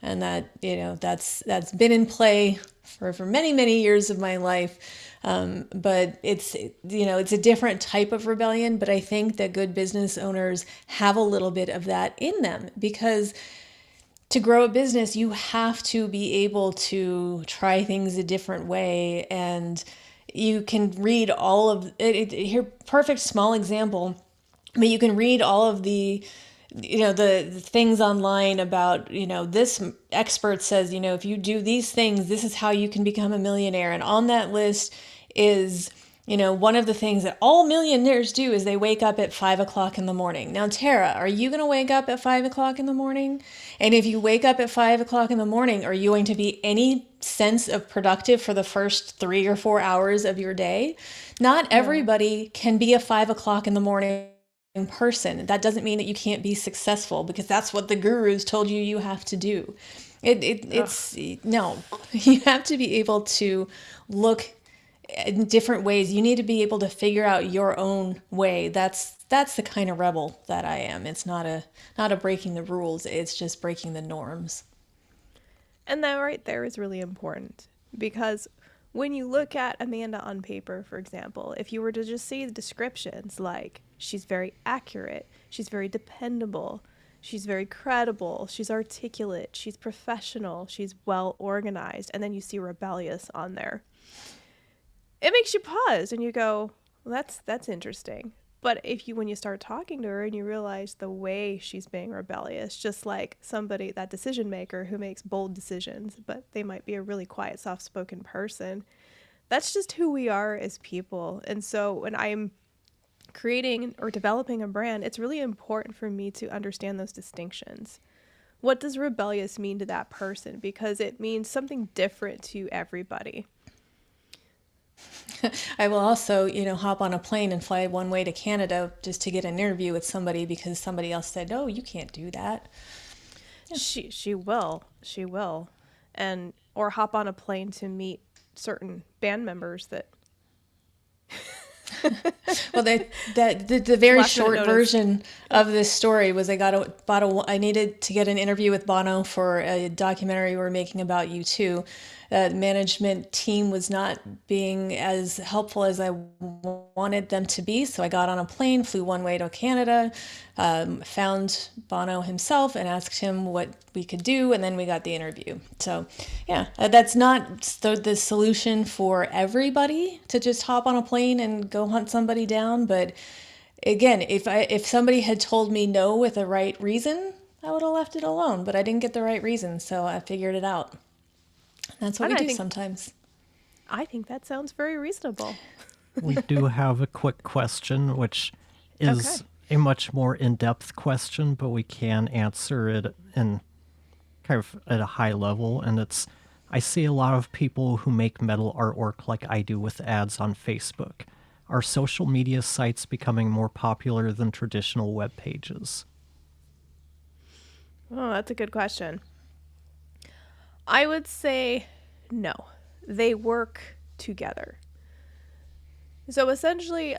And that, that's been in play for many, many years of my life. But it's a different type of rebellion, but I think that good business owners have a little bit of that in them, because to grow a business, you have to be able to try things a different way. And you can read all of it. Here, perfect small example, but you can read all of the things online about, this expert says, if you do these things, this is how you can become a millionaire. And on that list is, one of the things that all millionaires do is they wake up at 5 o'clock in the morning. Now, Tara, are you going to wake up at 5 o'clock in the morning? And if you wake up at 5 o'clock in the morning, are you going to be any sense of productive for the first 3 or 4 hours of your day? Not everybody can be a 5 o'clock in the morning person. That doesn't mean that you can't be successful, because that's what the gurus told you have to do. It's no, you have to be able to look in different ways. You need to be able to figure out your own way. That's the kind of rebel that I am. It's not a breaking the rules. It's just breaking the norms. And that right there is really important, because when you look at Amanda on paper, for example, if you were to just see the descriptions, like she's very accurate, she's very dependable, she's very credible, she's articulate, she's professional, she's well organized, and then you see rebellious on there, it makes you pause and you go, well, that's interesting. But when you start talking to her and you realize the way she's being rebellious, just like somebody, that decision maker who makes bold decisions, but they might be a really quiet, soft-spoken person, that's just who we are as people. And so when I'm creating or developing a brand, it's really important for me to understand those distinctions. What does rebellious mean to that person? Because it means something different to everybody. I will also, hop on a plane and fly one way to Canada just to get an interview with somebody because somebody else said, "No, you can't do that." Yeah. She will. and or hop on a plane to meet certain band members that Well, the very Last minute short notice. version of this story was I needed to get an interview with Bono for a documentary we're making about U2. The management team was not being as helpful as I wanted them to be, so I got on a plane, flew one way to Canada, found Bono himself and asked him what we could do, and then we got the interview. So, yeah, that's not the solution for everybody to just hop on a plane and go hunt somebody down. But again, if somebody had told me no with the right reason, I would have left it alone. But I didn't get the right reason, so I figured it out. That's what And we I do think- sometimes. I think that sounds very reasonable. We do have a quick question, which is a much more in-depth question, but we can answer it in kind of at a high level. And it's, I see a lot of people who make metal artwork like I do with ads on Facebook. Are social media sites becoming more popular than traditional web pages? Oh, that's a good question. I would say no. They work together. So essentially,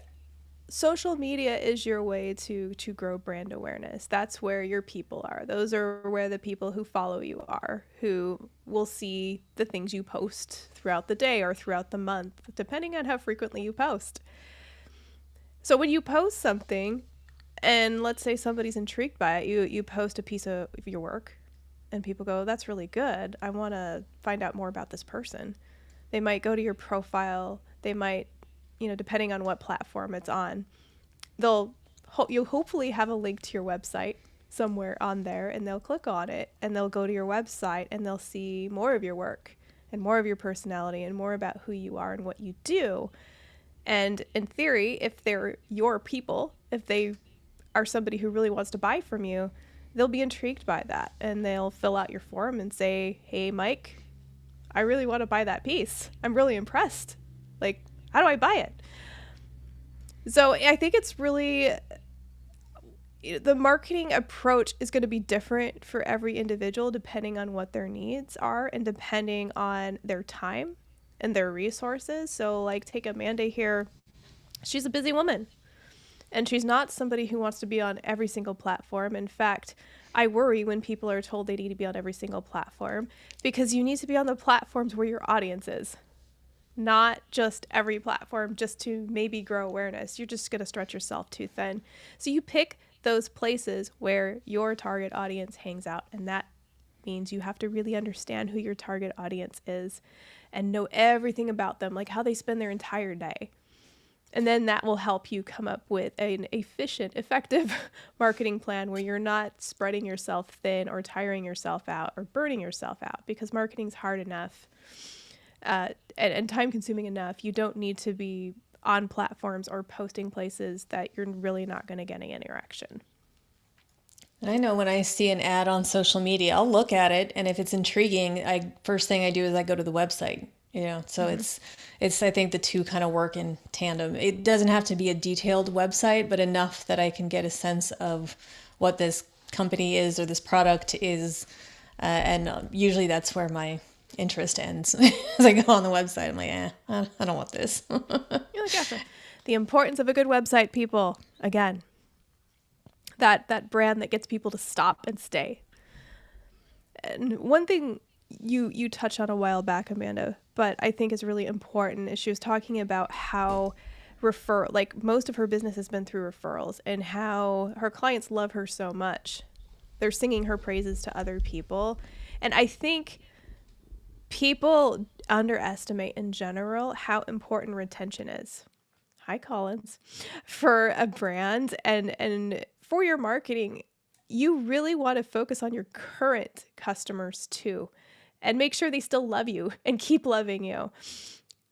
social media is your way to grow brand awareness. That's where your people are. Those are where the people who follow you are, who will see the things you post throughout the day or throughout the month, depending on how frequently you post. So when you post something, and let's say somebody's intrigued by it, you post a piece of your work, and people go, that's really good. I want to find out more about this person. They might go to your profile. They might, depending on what platform it's on, you'll hopefully have a link to your website somewhere on there, and they'll click on it, and they'll go to your website, and they'll see more of your work and more of your personality and more about who you are and what you do. And in theory, if they're your people, if they are somebody who really wants to buy from you, they'll be intrigued by that, and they'll fill out your form and say, hey, Mike, I really want to buy that piece. I'm really impressed. Like, how do I buy it? So I think it's really, the marketing approach is going to be different for every individual depending on what their needs are and depending on their time and their resources. So like take Amanda here. She's a busy woman. And she's not somebody who wants to be on every single platform. In fact, I worry when people are told they need to be on every single platform, because you need to be on the platforms where your audience is, not just every platform just to maybe grow awareness. You're just going to stretch yourself too thin. So you pick those places where your target audience hangs out. And that means you have to really understand who your target audience is and know everything about them, like how they spend their entire day. And then that will help you come up with an efficient, effective marketing plan where you're not spreading yourself thin or tiring yourself out or burning yourself out, because marketing's hard enough and time consuming enough. You don't need to be on platforms or posting places that you're really not going to get any interaction. I know when I see an ad on social media, I'll look at it, and if it's intriguing, first thing I do is I go to the website. So it's I think the two kind of work in tandem. It doesn't have to be a detailed website, but enough that I can get a sense of what this company is or this product is, and usually that's where my interest ends. As I go on the website, I'm like, I don't want this. You're like, yeah, the importance of a good website, people. Again, that brand that gets people to stop and stay. And one thing you touched on a while back, Amanda, but I think is really important, is she was talking about how most of her business has been through referrals, and how her clients love her so much. They're singing her praises to other people. And I think people underestimate in general how important retention is. Hi, Collins. For a brand and for your marketing, you really want to focus on your current customers too, and make sure they still love you and keep loving you.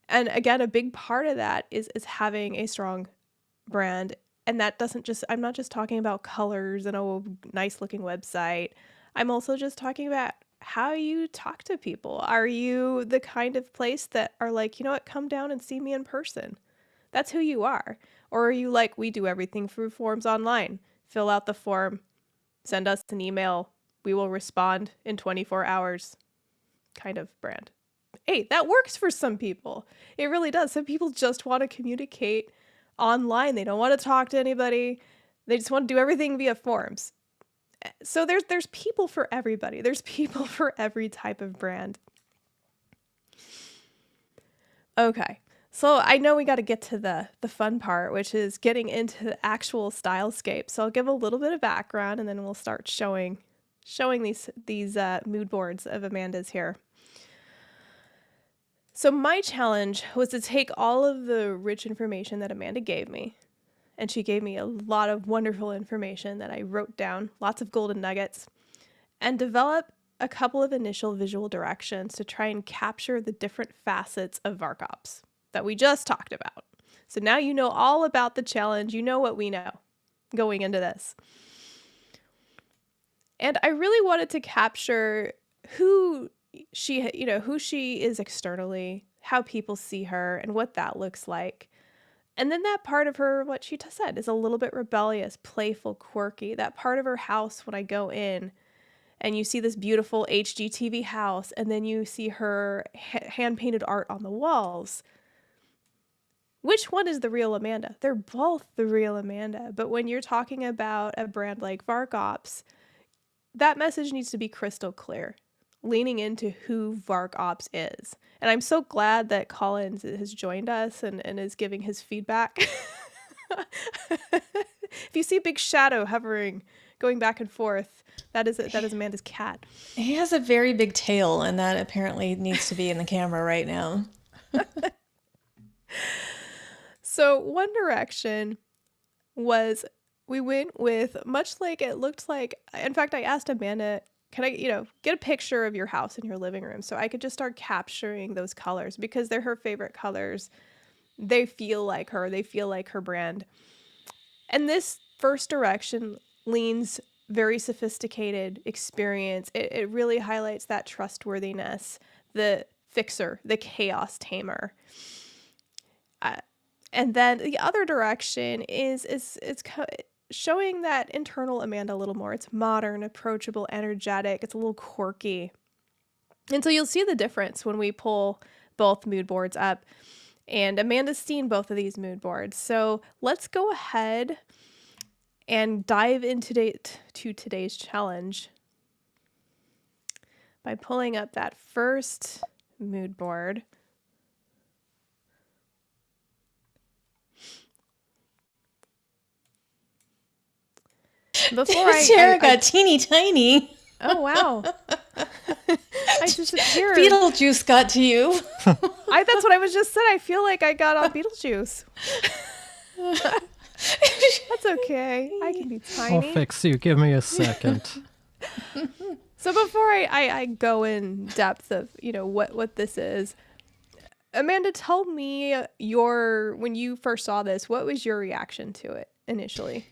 And again, a big part of that is having a strong brand. And that I'm not just talking about colors and a nice looking website. I'm also just talking about how you talk to people. Are you the kind of place that are like, you know what, come down and see me in person? That's who you are. Or are you like, we do everything through forms online. Fill out the form, send us an email. We will respond in 24 hours. kind of brand. Hey, that works for some people. It really does. Some people just want to communicate online. They don't want to talk to anybody. They just want to do everything via forms. So there's people for everybody. There's people for every type of brand. Okay. So I know we got to get to the fun part, which is getting into the actual stylescape. So I'll give a little bit of background, and then we'll start showing these mood boards of Amanda's here. So my challenge was to take all of the rich information that Amanda gave me, and she gave me a lot of wonderful information that I wrote down, lots of golden nuggets, and develop a couple of initial visual directions to try and capture the different facets of VarkOps that we just talked about. So now you know all about the challenge. You know what we know going into this. And I really wanted to capture who she is externally, how people see her, and what that looks like. And then that part of her, what she said, is a little bit rebellious, playful, quirky. That part of her house when I go in and you see this beautiful HGTV house, and then you see her hand-painted art on the walls. Which one is the real Amanda? They're both the real Amanda. But when you're talking about a brand like VarkOps, that message needs to be crystal clear, leaning into who VarkOps is. And I'm so glad that Collins has joined us and is giving his feedback. If you see a big shadow hovering, going back and forth, that is Amanda's cat. He has a very big tail, and that apparently needs to be in the camera right now. So one direction was we went with, much like it looked like, in fact, I asked Amanda, can I, get a picture of your house in your living room so I could just start capturing those colors because they're her favorite colors. They feel like her. They feel like her brand. And this first direction leans very sophisticated experience. It really highlights that trustworthiness, the fixer, the chaos tamer. And then the other direction is showing that internal Amanda a little more. It's modern, approachable, energetic. It's a little quirky. And so you'll see the difference when we pull both mood boards up. And Amanda's seen both of these mood boards. So let's go ahead and dive into today's challenge by pulling up that first mood board. Before Sarah got teeny tiny. Oh, wow. I disappeared. Beetlejuice got to you. That's what I was just said. I feel like I got on Beetlejuice. That's okay. I can be tiny. I'll fix you. Give me a second. So before I go in depth of, what this is, Amanda, tell me when you first saw this, what was your reaction to it initially?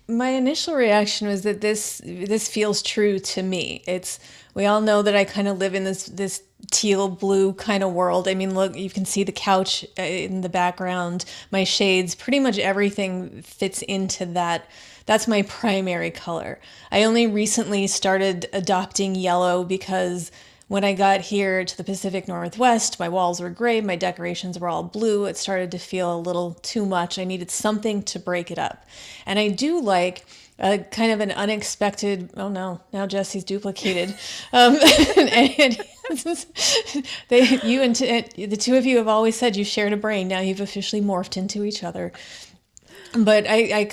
My initial reaction was that this feels true to me. We all know that I kind of live in this teal blue kind of world. I mean, look, you can see the couch in the background, my shades, pretty much everything fits into that. That's my primary color. I only recently started adopting yellow because when I got here to the Pacific Northwest, my walls were gray, my decorations were all blue. It started to feel a little too much. I needed something to break it up. And I do like a kind of an unexpected, oh no, now Jesse's duplicated. The two of you have always said you shared a brain. Now you've officially morphed into each other. But I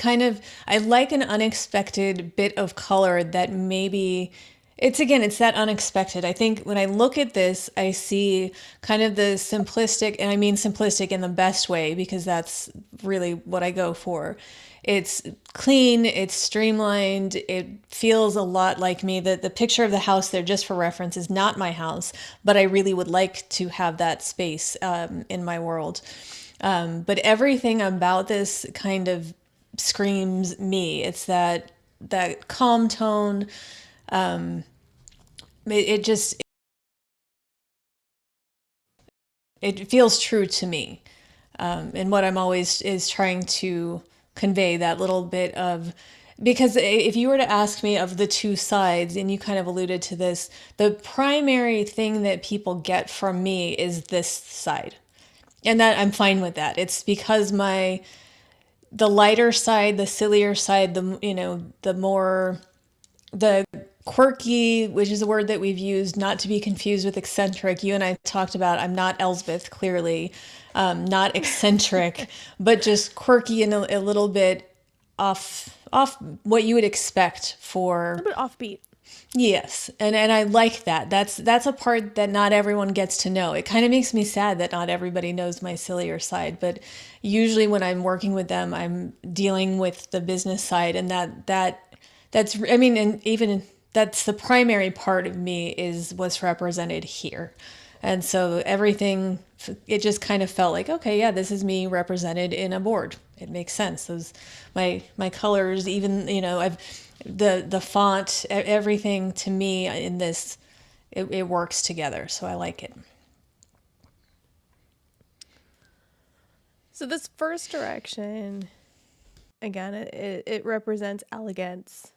like an unexpected bit of color that maybe... It's that unexpected. I think when I look at this, I see kind of the simplistic, and I mean simplistic in the best way because that's really what I go for. It's clean, it's streamlined, it feels a lot like me. The picture of the house there, just for reference, is not my house, but I really would like to have that space in my world. But everything about this kind of screams me. It's that calm tone. It feels true to me. And what I'm always is trying to convey, that little bit of Because if you were to ask me of the two sides, and you kind of alluded to this, the primary thing that people get from me is this side. And that I'm fine with that. It's because the lighter side, the sillier side, the quirky, which is a word that we've used not to be confused with eccentric. You and I talked about, I'm not Elsbeth, clearly, not eccentric, but just quirky and a little bit off what you would expect for. A little bit offbeat. Yes, and I like that. That's a part that not everyone gets to know. It kind of makes me sad that not everybody knows my sillier side, but usually when I'm working with them, I'm dealing with the business side, and that's I mean, and even that's the primary part of me is what's represented here. And so everything, it just kind of felt like, okay, yeah, this is me represented in a board. It makes sense. Those my colors, even, I've the font, everything to me in this, it works together. So I like it. So this first direction, again, it represents elegance,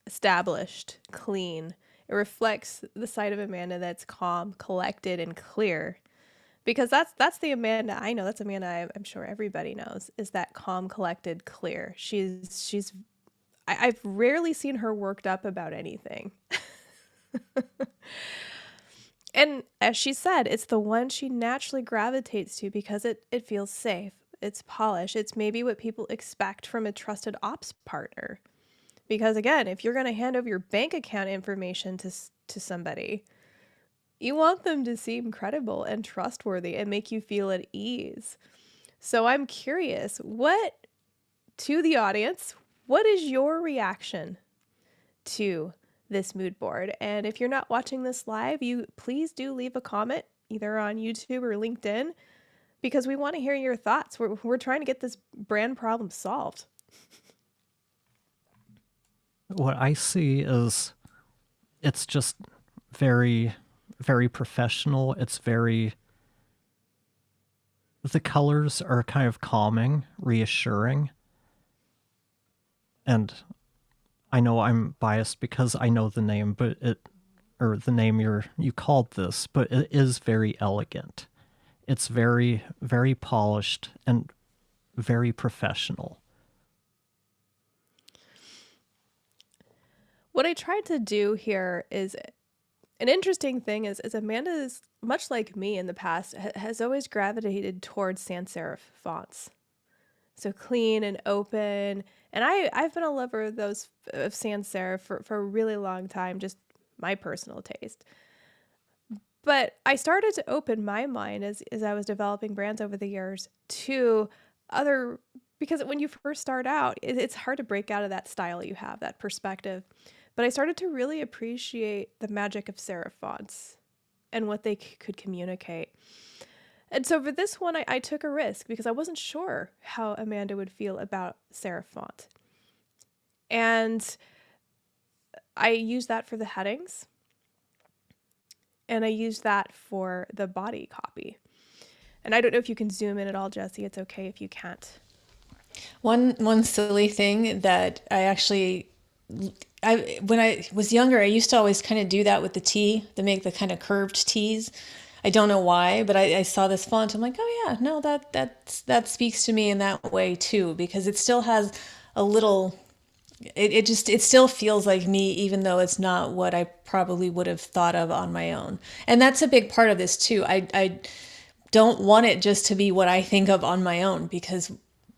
established, clean. It reflects the side of Amanda that's calm, collected, and clear. Because that's the Amanda I know. That's Amanda I'm sure everybody knows, is that calm, collected, clear. I've rarely seen her worked up about anything. And as she said, it's the one she naturally gravitates to because it feels safe. It's polished. It's maybe what people expect from a trusted ops partner. Because again, if you're going to hand over your bank account information to somebody, you want them to seem credible and trustworthy and make you feel at ease. So I'm curious, to the audience, what is your reaction to this mood board? And if you're not watching this live, please do leave a comment either on YouTube or LinkedIn, because we want to hear your thoughts. We're trying to get this brand problem solved. What I see is it's just very, very professional. The colors are kind of calming, reassuring. And I know I'm biased because I know the name, or the name you called this, but it is very elegant. It's very, very polished and very professional. What I tried to do here is an interesting thing is Amanda is, much like me in the past, has always gravitated towards sans serif fonts. So clean and open. And I've been a lover of sans serif for a really long time, just my personal taste. But I started to open my mind as I was developing brands over the years to other, because when you first start out, it's hard to break out of that style you have, that perspective. But I started to really appreciate the magic of serif fonts and what they could communicate. And so for this one, I took a risk because I wasn't sure how Amanda would feel about serif font. And I used that for the headings. And I used that for the body copy. And I don't know if you can zoom in at all, Jesse. It's okay if you can't. One silly thing that when I was younger, I used to always kind of do that with the T, to make the kind of curved T's. I don't know why, but I saw this font. I'm like, oh yeah, no, that speaks to me in that way too, because it still has a little, it still feels like me, even though it's not what I probably would have thought of on my own. And that's a big part of this too. I don't want it just to be what I think of on my own, because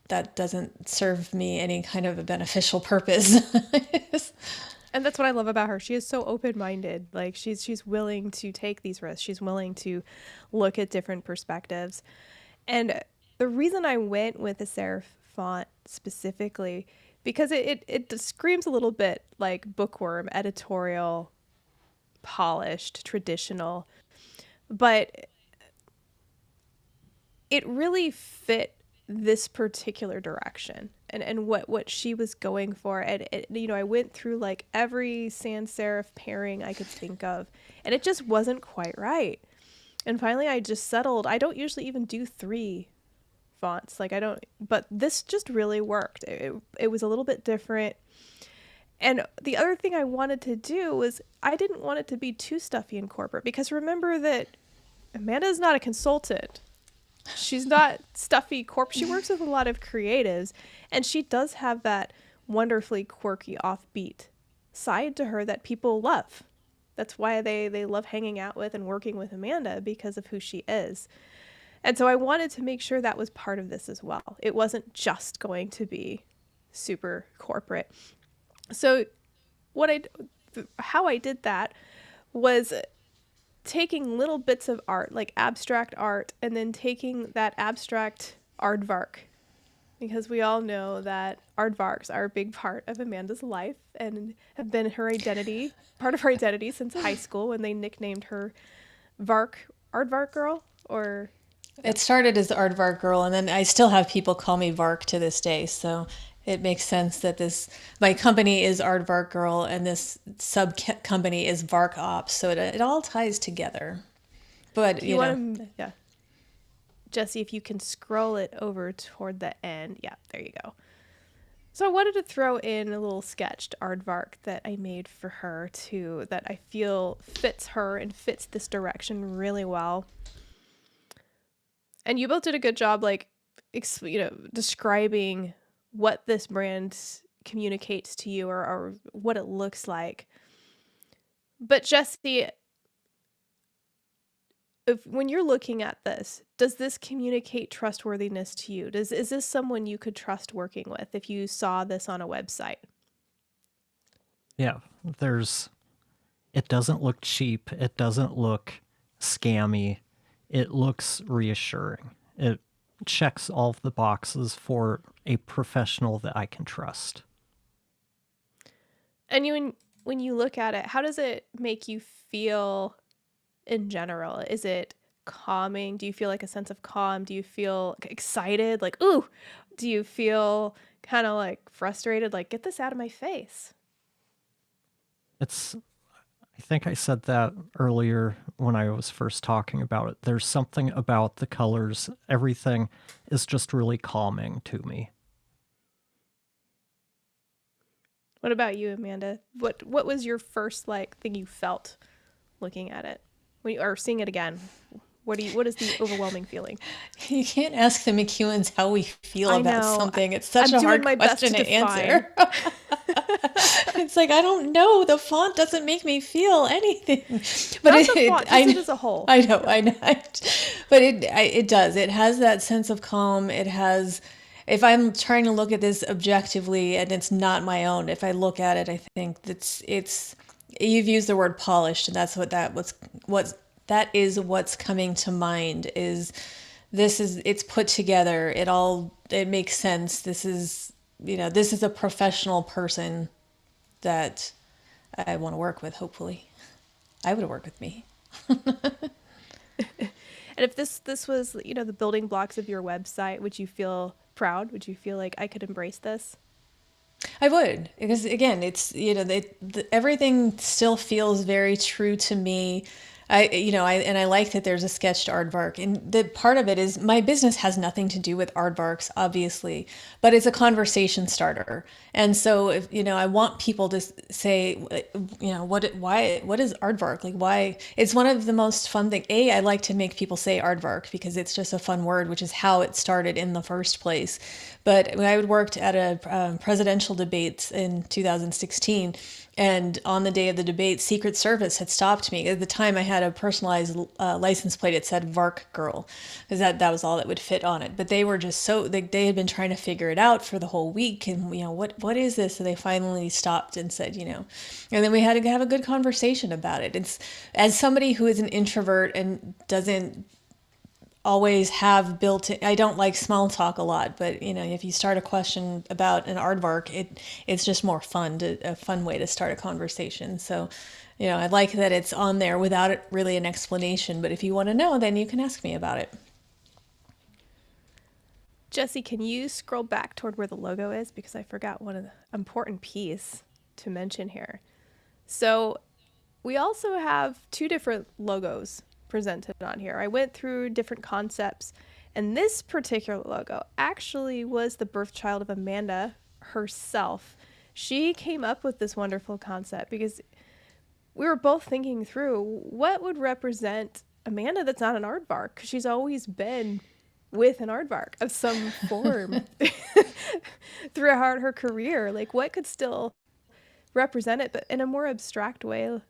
that doesn't serve me any kind of a beneficial purpose. And that's what I love about her. She is so open-minded. Like she's willing to take these risks. She's willing to look at different perspectives. And the reason I went with the serif font specifically, because it screams a little bit like bookworm, editorial, polished, traditional, but it really fit this particular direction and what she was going for. And I went through like every sans serif pairing I could think of, and it just wasn't quite right. And finally I just settled. I don't usually even do 3 fonts, but this just really worked. It was a little bit different. And the other thing I wanted to do was I didn't want it to be too stuffy and corporate, because remember that Amanda is not a consultant. She's not stuffy corp. She works with a lot of creatives, and she does have that wonderfully quirky, offbeat side to her that people love. That's why they love hanging out with and working with Amanda, because of who she is. And so I wanted to make sure that was part of this as well. It wasn't just going to be super corporate. So how I did that was taking little bits of art, like abstract art, and then taking that abstract Aardvark, because we all know that Aardvarks are a big part of Amanda's life and have been her identity, part of her identity since high school, when they nicknamed her Aardvark Girl, or... It started as the Aardvark Girl, and then I still have people call me Vark to this day, so it makes sense that my company is Aardvark Girl, and this sub-company is VarkOps, so it all ties together. But, yeah. Jesse, if you can scroll it over toward the end. Yeah, there you go. So I wanted to throw in a little sketched Aardvark that I made for her, too, that I feel fits her and fits this direction really well. And you both did a good job, describing what this brand communicates to you, or what it looks like. But Jesse, when you're looking at this, does this communicate trustworthiness to you? Is this someone you could trust working with if you saw this on a website? Yeah, it doesn't look cheap. It doesn't look scammy. It looks reassuring. It checks all of the boxes for a professional that I can trust. And when you look at it, how does it make you feel in general? Is it calming? Do you feel like a sense of calm? Do you feel excited? Like, ooh, do you feel kind of like frustrated? Like, get this out of my face. I think I said that earlier when I was first talking about it. There's something about the colors. Everything is just really calming to me. What about you, Amanda? What was your first thing you felt looking at it, or seeing it again? What is the overwhelming feeling? You can't ask the McEwans how we feel about something. It's such a hard question to answer. It's like, I don't know. The font doesn't make me feel anything. But Not the font, just it as a whole. I know. But it does. It has that sense of calm. It has... If I'm trying to look at this objectively and it's not my own, if I look at it, I think it's you've used the word polished, and that's that is what's coming to mind. It's put together. It makes sense. This is a professional person that I want to work with. Hopefully, I would work with me. And if this was the building blocks of your website, would you feel proud? Would you feel like I could embrace this? I would, because again, it's everything still feels very true to me. I like that there's a sketched Aardvark, and the part of it is my business has nothing to do with Aardvarks, obviously, but it's a conversation starter. And so if, I want people to say, what is Aardvark? Like, why? It's one of the most fun things. I like to make people say Aardvark because it's just a fun word, which is how it started in the first place. But when I worked at a presidential debates in 2016, and on the day of the debate, Secret Service had stopped me. At the time, I had a personalized license plate. It said Vark Girl, because that was all that would fit on it. But they were just they had been trying to figure it out for the whole week. And, what is this? So they finally stopped and said, and then we had to have a good conversation about it. It's, as somebody who is an introvert and doesn't always have I don't like small talk a lot, but if you start a question about an Aardvark, it's just more fun, a fun way to start a conversation. So, I like that it's on there without really an explanation, but if you want to know, then you can ask me about it. Jesse, can you scroll back toward where the logo is? Because I forgot one of the important piece to mention here. So we also have two different logos presented on here. I went through different concepts, and this particular logo actually was the birth child of Amanda herself. she came up with this wonderful concept because we were both thinking through what would represent Amanda that's not an Aardvark, because she's always been with an Aardvark of some form throughout her career. Like, what could still represent it, but in a more abstract way,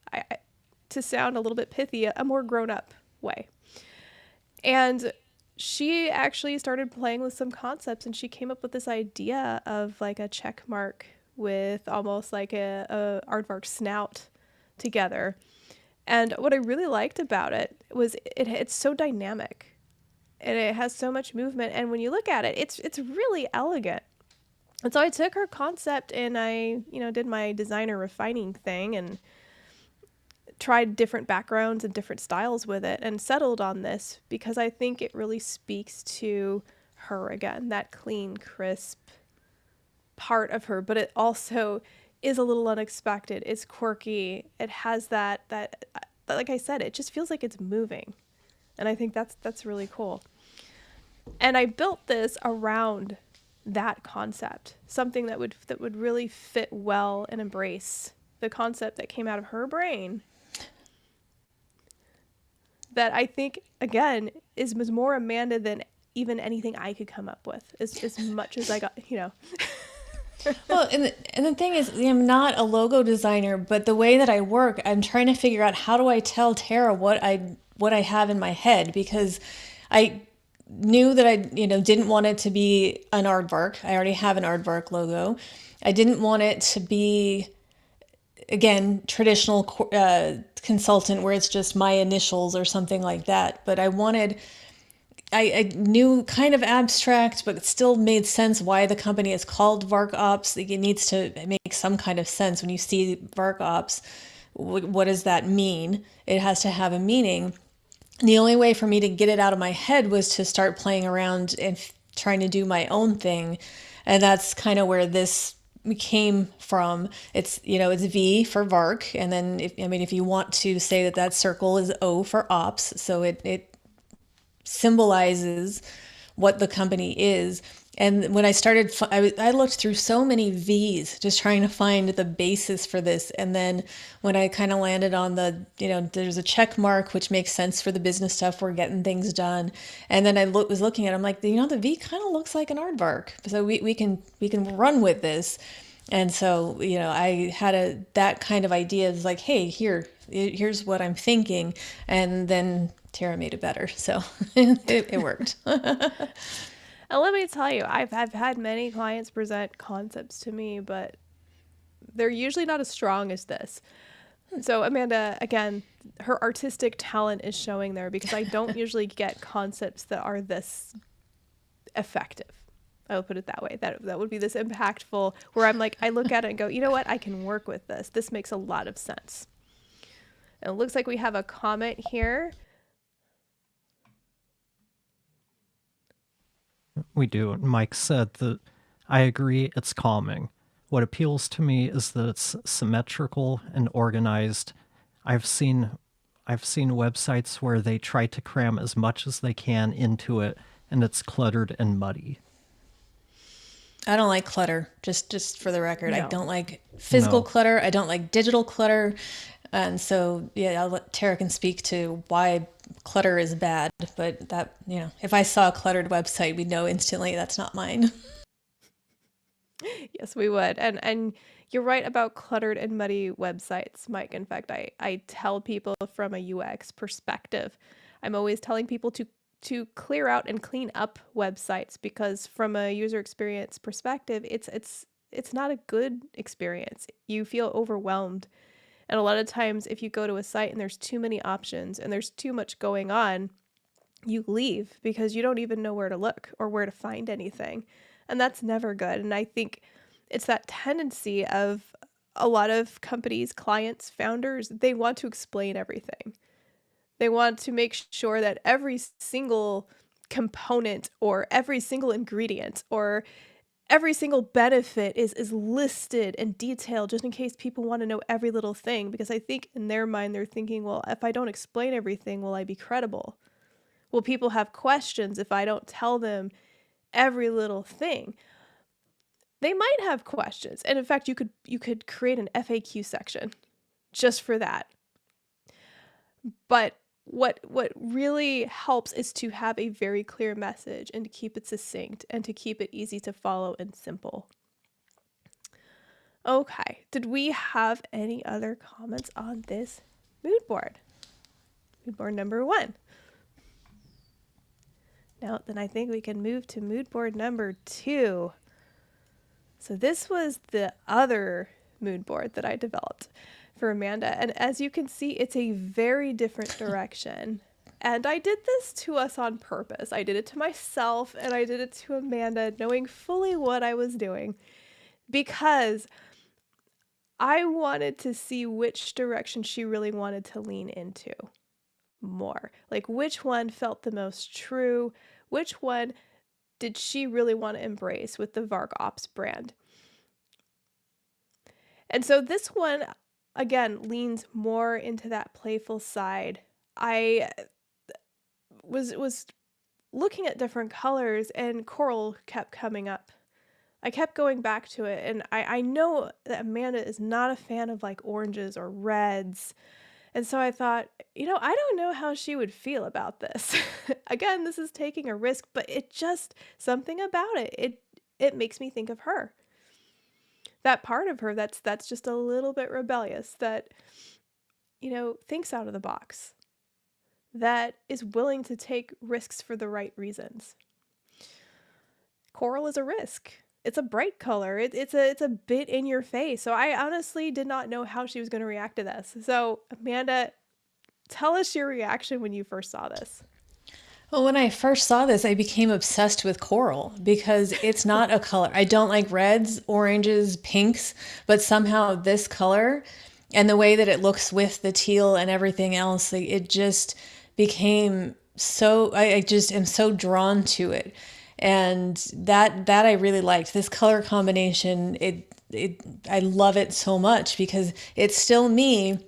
to sound a little bit pithy, a more grown-up way. And she actually started playing with some concepts, and she came up with this idea of like a check mark with almost like a Aardvark snout together. And what I really liked about it was it's so dynamic and it has so much movement. And when you look at it, it's really elegant. And so I took her concept and I, did my designer refining thing and tried different backgrounds and different styles with it and settled on this because I think it really speaks to her again, that clean, crisp part of her, but it also is a little unexpected. It's quirky. It has that like I said, it just feels like it's moving. And I think that's really cool. And I built this around that concept, something that would really fit well and embrace the concept that came out of her brain. That I think, again, was more Amanda than even anything I could come up with, as much as I got, Well, and the thing is, I'm not a logo designer, but the way that I work, I'm trying to figure out how do I tell Tara what I have in my head, because I knew that I didn't want it to be an Aardvark. I already have an Aardvark logo. I didn't want it to be, again, traditional consultant where it's just my initials or something like that. But I knew kind of abstract, but it still made sense why the company is called VarkOps. It needs to make some kind of sense. When you see VarkOps, what does that mean? It has to have a meaning. And the only way for me to get it out of my head was to start playing around and trying to do my own thing. And that's kind of where this came from. It's, it's V for Vark. And then, if you want to say that circle is O for Ops. So it symbolizes what the company is. And when I started, I looked through so many V's just trying to find the basis for this. And then when I kind of landed on there's a check mark, which makes sense for the business stuff. We're getting things done. And then I was looking at it, I'm like, the V kind of looks like an Aardvark. So we can run with this. And so, I had that kind of idea. It's like, hey, here's what I'm thinking. And then Tara made it better. So it worked. And let me tell you, I've had many clients present concepts to me, but they're usually not as strong as this. So Amanda, again, her artistic talent is showing there, because I don't usually get concepts that are this effective. I will put it that way. That would be this impactful, where I'm like, I look at it and go, you know what? I can work with this. This makes a lot of sense. And it looks like we have a comment here. We do. Mike said that I agree it's calming. What appeals to me is that it's symmetrical and organized. I've seen websites where they try to cram as much as they can into it, and it's cluttered and muddy. I don't like clutter, just for the record. No. I don't like physical clutter. I don't like digital clutter. And so, yeah, I'll let Tara can speak to why clutter is bad. But that, if I saw a cluttered website, we'd know instantly that's not mine. Yes, we would. And you're right about cluttered and muddy websites, Mike. In fact, I tell people from a UX perspective, I'm always telling people to clear out and clean up websites, because from a user experience perspective, it's not a good experience. You feel overwhelmed. And a lot of times if you go to a site and there's too many options and there's too much going on, you leave because you don't even know where to look or where to find anything. And that's never good. And I think it's that tendency of a lot of companies, clients, founders, they want to explain everything. They want to make sure that every single component or every single ingredient or every single benefit is listed and detailed, just in case people want to know every little thing. Because I think in their mind, they're thinking, well, if I don't explain everything, will I be credible? Will people have questions if I don't tell them every little thing? They might have questions. And in fact, you could create an FAQ section just for that. But what really helps is to have a very clear message and to keep it succinct and to keep it easy to follow and simple. Okay, did we have any other comments on this mood board? Mood board number 1. Now, then I think we can move to mood board number 2. So this was the other mood board that I developed for Amanda. And as you can see, it's a very different direction. And I did this to us on purpose. I did it to myself and I did it to Amanda, knowing fully what I was doing, because I wanted to see which direction she really wanted to lean into more. Like, which one felt the most true? Which one did she really want to embrace with the VarkOps brand? And so this one, again, leans more into that playful side. I was looking at different colors and coral kept coming up. I kept going back to it, and I know that Amanda is not a fan of like oranges or reds. And so I thought, I don't know how she would feel about this. Again, this is taking a risk, but it just, something about it, it makes me think of her. That part of her that's just a little bit rebellious, that, thinks out of the box, that is willing to take risks for the right reasons. Coral is a risk. It's a bright color. It's a bit in your face. So I honestly did not know how she was going to react to this. So Amanda, tell us your reaction when you first saw this. Well, when I first saw this, I became obsessed with coral because it's not a color. I don't like reds, oranges, pinks, but somehow this color and the way that it looks with the teal and everything else, like, it just became so, I just am so drawn to it. And that I really liked. This color combination, I love it so much because it's still me.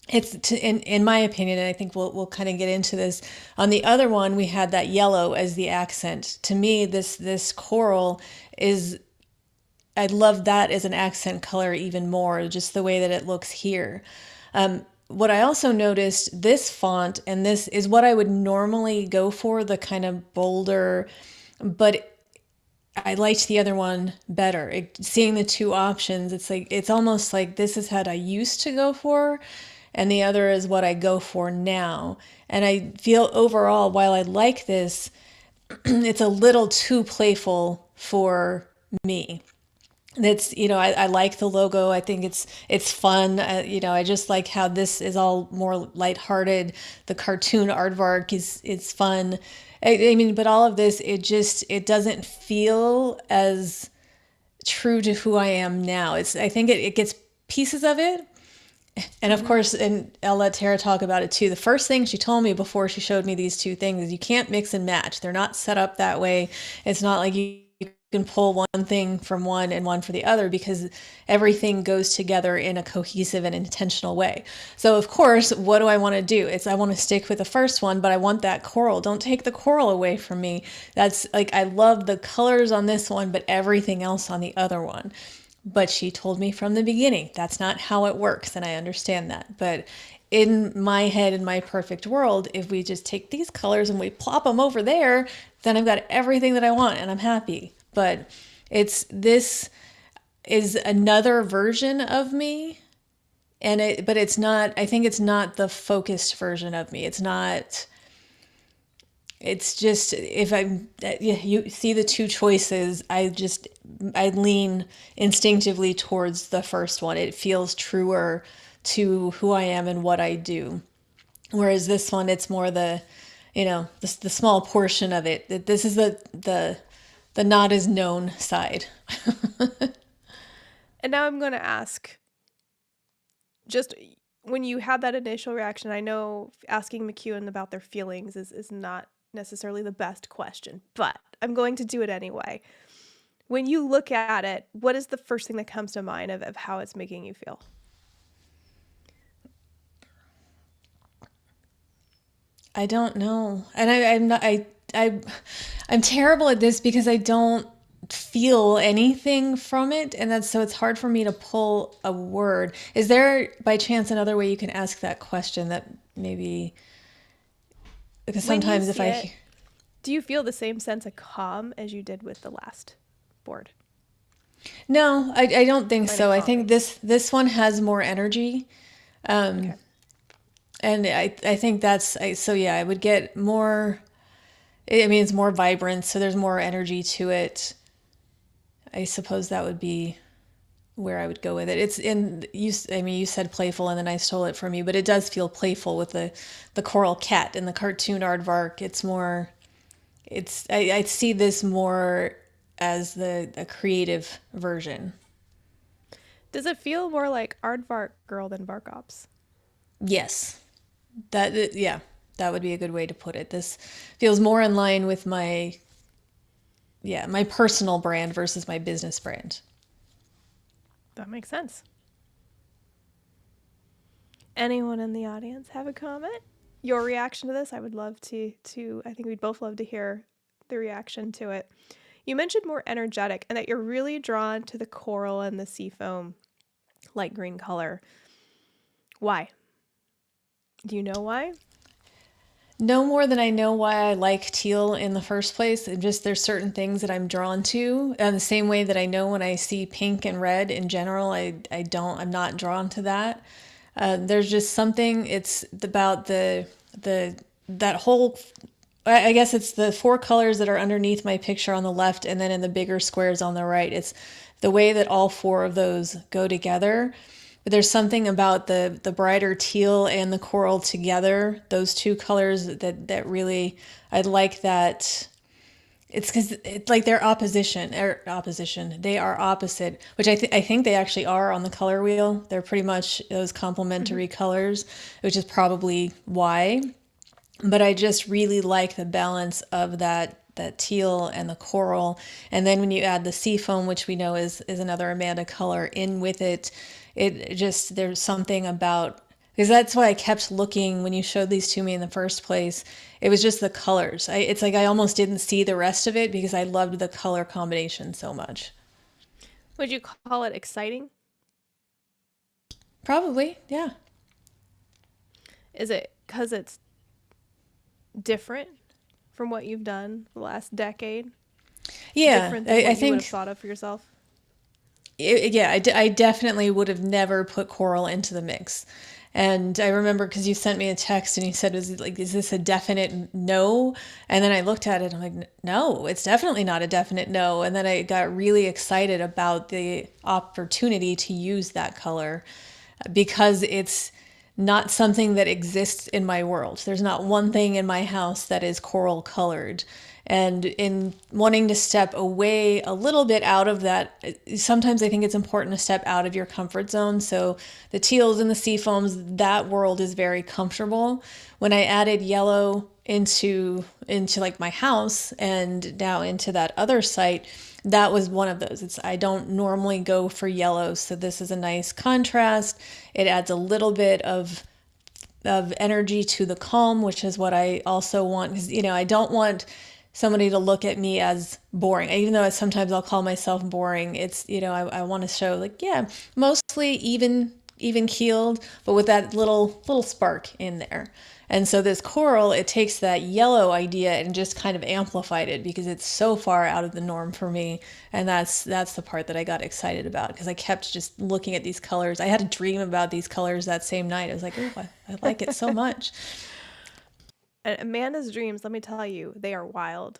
In my opinion, and I think we'll kind of get into this. On the other one, we had that yellow as the accent. To me, this coral is, I love that as an accent color even more, just the way that it looks here. What I also noticed, this font, and this is what I would normally go for, the kind of bolder, but I liked the other one better. Seeing the two options, it's almost like this is what I used to go for, and the other is what I go for now. And I feel overall, while I like this, it's a little too playful for me. It's, I like the logo. I think it's fun. I just like how this is all more lighthearted. The cartoon Aardvark is fun. I mean, but all of this, it doesn't feel as true to who I am now. I think it gets pieces of it. And of course, and I'll let Tara talk about it too. The first thing she told me before she showed me these two things is you can't mix and match. They're not set up that way. It's not like you can pull one thing from one and one for the other, because everything goes together in a cohesive and intentional way. So of course, what do I want to do? I want to stick with the first one, but I want that coral. Don't take the coral away from me. That's like, I love the colors on this one, but everything else on the other one. But she told me from the beginning, that's not how it works. And I understand that. But in my head, in my perfect world, if we just take these colors and we plop them over there, then I've got everything that I want and I'm happy. But this is another version of me. But it's not, I think it's not the focused version of me. It's just, you see the two choices, I lean instinctively towards the first one. It feels truer to who I am and what I do. Whereas this one, it's more the small portion of it. This is the not as known side. And now I'm going to ask, just when you had that initial reaction, I know asking McEwan about their feelings is not necessarily the best question, but I'm going to do it anyway. When you look at it, what is the first thing that comes to mind of how it's making you feel? I don't know. And I'm terrible at this because I don't feel anything from it, and that's so it's hard for me to pull a word. Is there by chance another way you can ask that question that maybe, because When you sometimes if see it, I do you feel the same sense of calm as you did with the last board? no, I don't think Find it so. I think calming. this one has more energy. Okay. And I think so yeah, I would get more, I mean, it's more vibrant, so there's more energy to it. I suppose that would be where I would go with it. It's in you. I mean, you said playful, and then I stole it from you, but it does feel playful with the coral cat and the cartoon Aardvark. It's more. I see this more as a creative version. Does it feel more like Aardvark girl than VarkOps? Yes, yeah, that would be a good way to put it. This feels more in line with my personal brand versus my business brand. That makes sense. Anyone in the audience have a comment? Your reaction to this? I would love to I think we'd both love to hear the reaction to it. You mentioned more energetic and that you're really drawn to the coral and the seafoam light green color. Why? Do you know why? No more than I know why I like teal in the first place. And just there's certain things that I'm drawn to. And the same way that I know when I see pink and red in general, I'm not drawn to that. There's just something. It's about that whole. I guess it's the four colors that are underneath my picture on the left, and then in the bigger squares on the right. It's the way that all four of those go together. But there's something about the brighter teal and the coral together, those two colors that really, I like that. It's because it's like they're opposition. They are opposite, which I think they actually are on the color wheel. They're pretty much those complementary colors, which is probably why. But I just really like the balance of that teal and the coral. And then when you add the seafoam, which we know is another Amanda color in with it, it just, there's something about, because that's why I kept looking when you showed these to me in the first place. It was just the colors. It's like I almost didn't see the rest of it because I loved the color combination so much. Would you call it exciting? Probably, yeah. Is it because it's different from what you've done the last decade? Yeah, Different than what I you would think have thought of for yourself? I definitely would have never put coral into the mix. And I remember because you sent me a text and you said, is this a definite no? And then I looked at it and I'm like, no, it's definitely not a definite no. And then I got really excited about the opportunity to use that color because it's not something that exists in my world. There's not one thing in my house that is coral colored. And in wanting to step away a little bit out of that, sometimes I think it's important to step out of your comfort zone. So the teals and the sea foams, that world is very comfortable. When I added yellow into like my house and now into that other site, that was one of those. I don't normally go for yellow, so this is a nice contrast. It adds a little bit of energy to the calm, which is what I also want. Because I don't want somebody to look at me as boring. Even though sometimes I'll call myself boring, it's I want to show like mostly even keeled, but with that little spark in there. And so this coral, it takes that yellow idea and just kind of amplified it because it's so far out of the norm for me. And that's the part that I got excited about because I kept just looking at these colors. I had a dream about these colors that same night. I was like, oh, I like it so much. And Amanda's dreams, let me tell you, they are wild.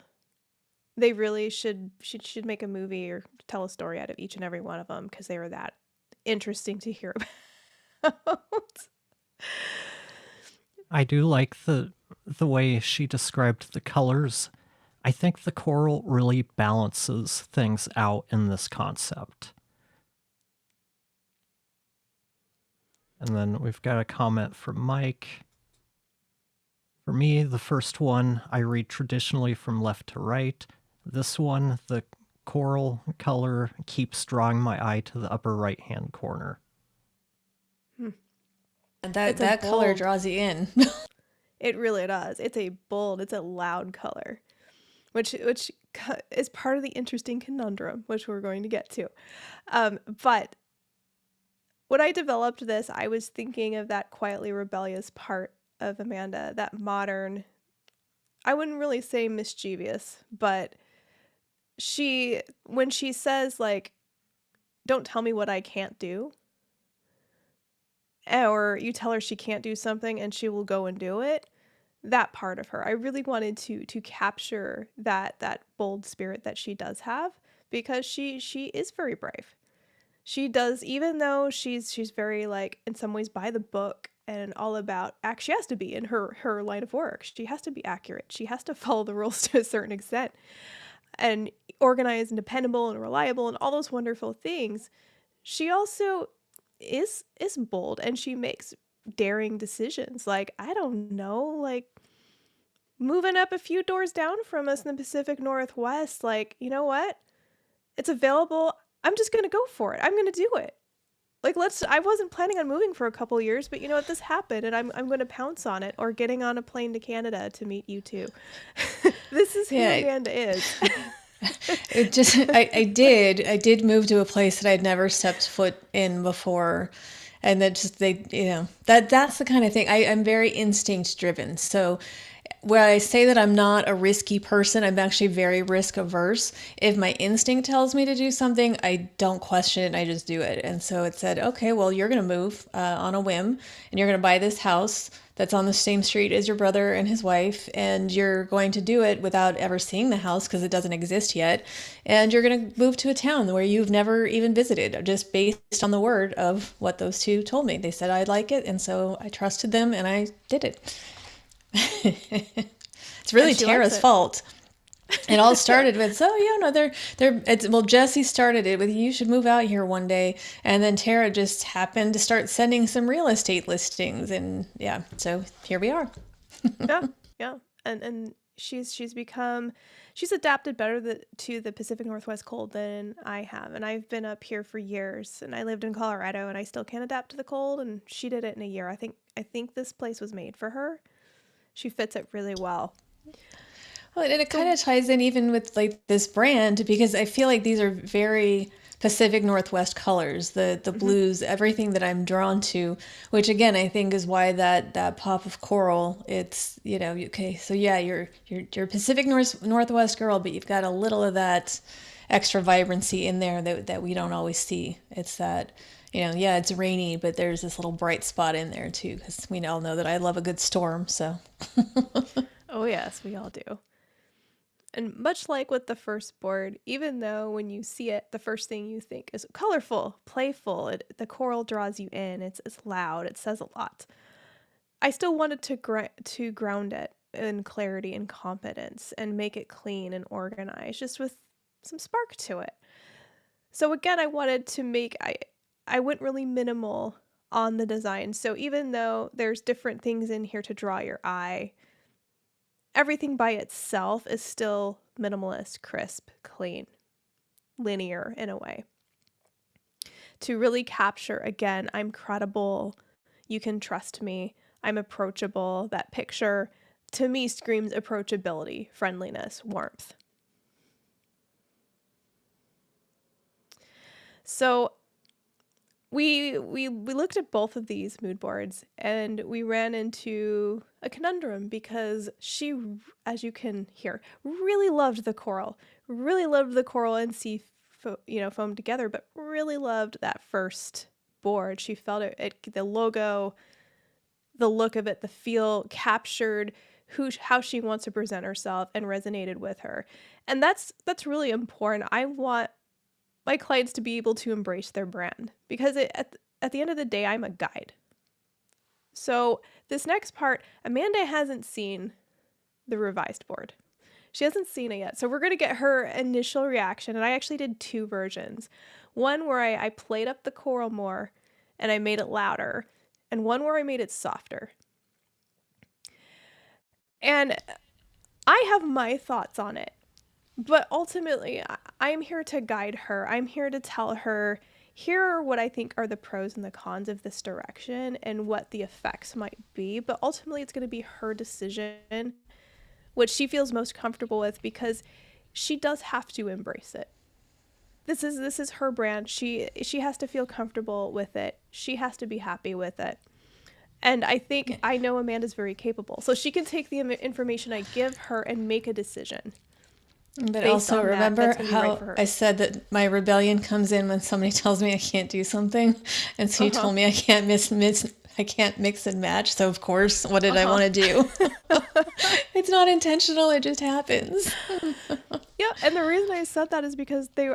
They really should make a movie or tell a story out of each and every one of them because they were that interesting to hear about. I do like the way she described the colors. I think the coral really balances things out in this concept. And then we've got a comment from Mike. For me, the first one, I read traditionally from left to right. This one, the coral color keeps drawing my eye to the upper right-hand corner. And that color bold. draws you in. It really does. It's a bold, it's a loud color. which is part of the interesting conundrum, which we're going to get to. But when I developed this, I was thinking of that quietly rebellious part of Amanda, that modern, I wouldn't really say mischievous, but when she says, like, don't tell me what I can't do, or you tell her she can't do something and she will go and do it, that part of her, I really wanted to capture that bold spirit that she does have, because she is very brave. She does, even though she's very, like, in some ways by the book and all about she has to be in her line of work. She has to be accurate. She has to follow the rules to a certain extent, and organized and dependable and reliable and all those wonderful things. She also is bold, and she makes daring decisions. Like, I don't know, like moving up a few doors down from us in the Pacific Northwest, like, you know what? It's available. I'm just going to go for it. I'm going to do it. Like, I wasn't planning on moving for a couple of years, but you know what? This happened, and I'm going to pounce on it, or getting on a plane to Canada to meet you two. This is who Amanda is. I did move to a place that I'd never stepped foot in before. And that's the kind of thing. I'm very instinct driven. So where I say that I'm not a risky person, I'm actually very risk averse. If my instinct tells me to do something, I don't question it, and I just do it. And so it said, okay, well, you're going to move on a whim, and you're going to buy this house that's on the same street as your brother and his wife, and you're going to do it without ever seeing the house because it doesn't exist yet. And you're going to move to a town where you've never even visited, just based on the word of what those two told me. They said I'd like it, and so I trusted them, and I did it. It's really Tara's fault. It all started with, Jesse started it with, you should move out here one day, and then Tara just happened to start sending some real estate listings, and so here we are. yeah, and she's adapted better to the Pacific Northwest cold than I have, and I've been up here for years, and I lived in Colorado, and I still can't adapt to the cold, and she did it in a year. I think this place was made for her. She fits it really well. Well, and it kind of ties in even with, like, this brand, because I feel like these are very Pacific Northwest colors, the blues, everything that I'm drawn to, which again, I think is why that pop of coral, it's, okay, so yeah, you're a Pacific Northwest girl, but you've got a little of that extra vibrancy in there that we don't always see. It's that, it's rainy, but there's this little bright spot in there too, because we all know that I love a good storm, so. Oh yes, we all do. And much like with the first board, even though when you see it, the first thing you think is colorful, playful, the coral draws you in, it's loud, it says a lot. I still wanted to ground it in clarity and competence and make it clean and organized, just with some spark to it. So again, I wanted to I went really minimal on the design. So even though there's different things in here to draw your eye, everything by itself is still minimalist, crisp, clean, linear in a way. To really capture, again, I'm credible, you can trust me, I'm approachable. That picture, to me, screams approachability, friendliness, warmth. So we looked at both of these mood boards, and we ran into a conundrum, because she, as you can hear, really loved the coral and Seafoam together, but really loved that first board. She felt it the logo, the look of it, the feel captured how she wants to present herself and resonated with her. And that's really important. I want my clients to be able to embrace their brand, because at the end of the day, I'm a guide. So this next part, Amanda hasn't seen the revised board. She hasn't seen it yet. So we're going to get her initial reaction. And I actually did two versions. One where I played up the coral more and I made it louder, and one where I made it softer. And I have my thoughts on it. But ultimately, I'm here to guide her. I'm here to tell her, here are what I think are the pros and the cons of this direction and what the effects might be. But ultimately, it's going to be her decision what she feels most comfortable with, because she does have to embrace it. This is her brand. She has to feel comfortable with it. She has to be happy with it. And I know Amanda's very capable. So she can take the information I give her and make a decision. But also remember how right I said that my rebellion comes in when somebody tells me I can't do something. And so you told me I can't I can't mix and match. So of course, what did I want to do? It's not intentional. It just happens. Yeah. And the reason I said that is because they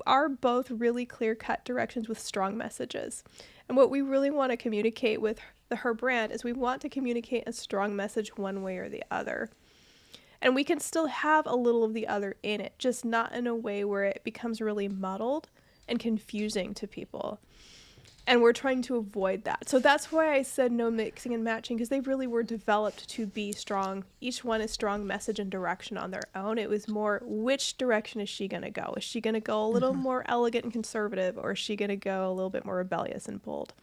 are both really clear-cut directions with strong messages. And what we really want to communicate with her brand is we want to communicate a strong message one way or the other. And we can still have a little of the other in it, just not in a way where it becomes really muddled and confusing to people. And we're trying to avoid that. So that's why I said no mixing and matching, because they really were developed to be strong. Each one is strong message and direction on their own. It was more, which direction is she going to go? Is she going to go a little more elegant and conservative, or is she going to go a little bit more rebellious and bold?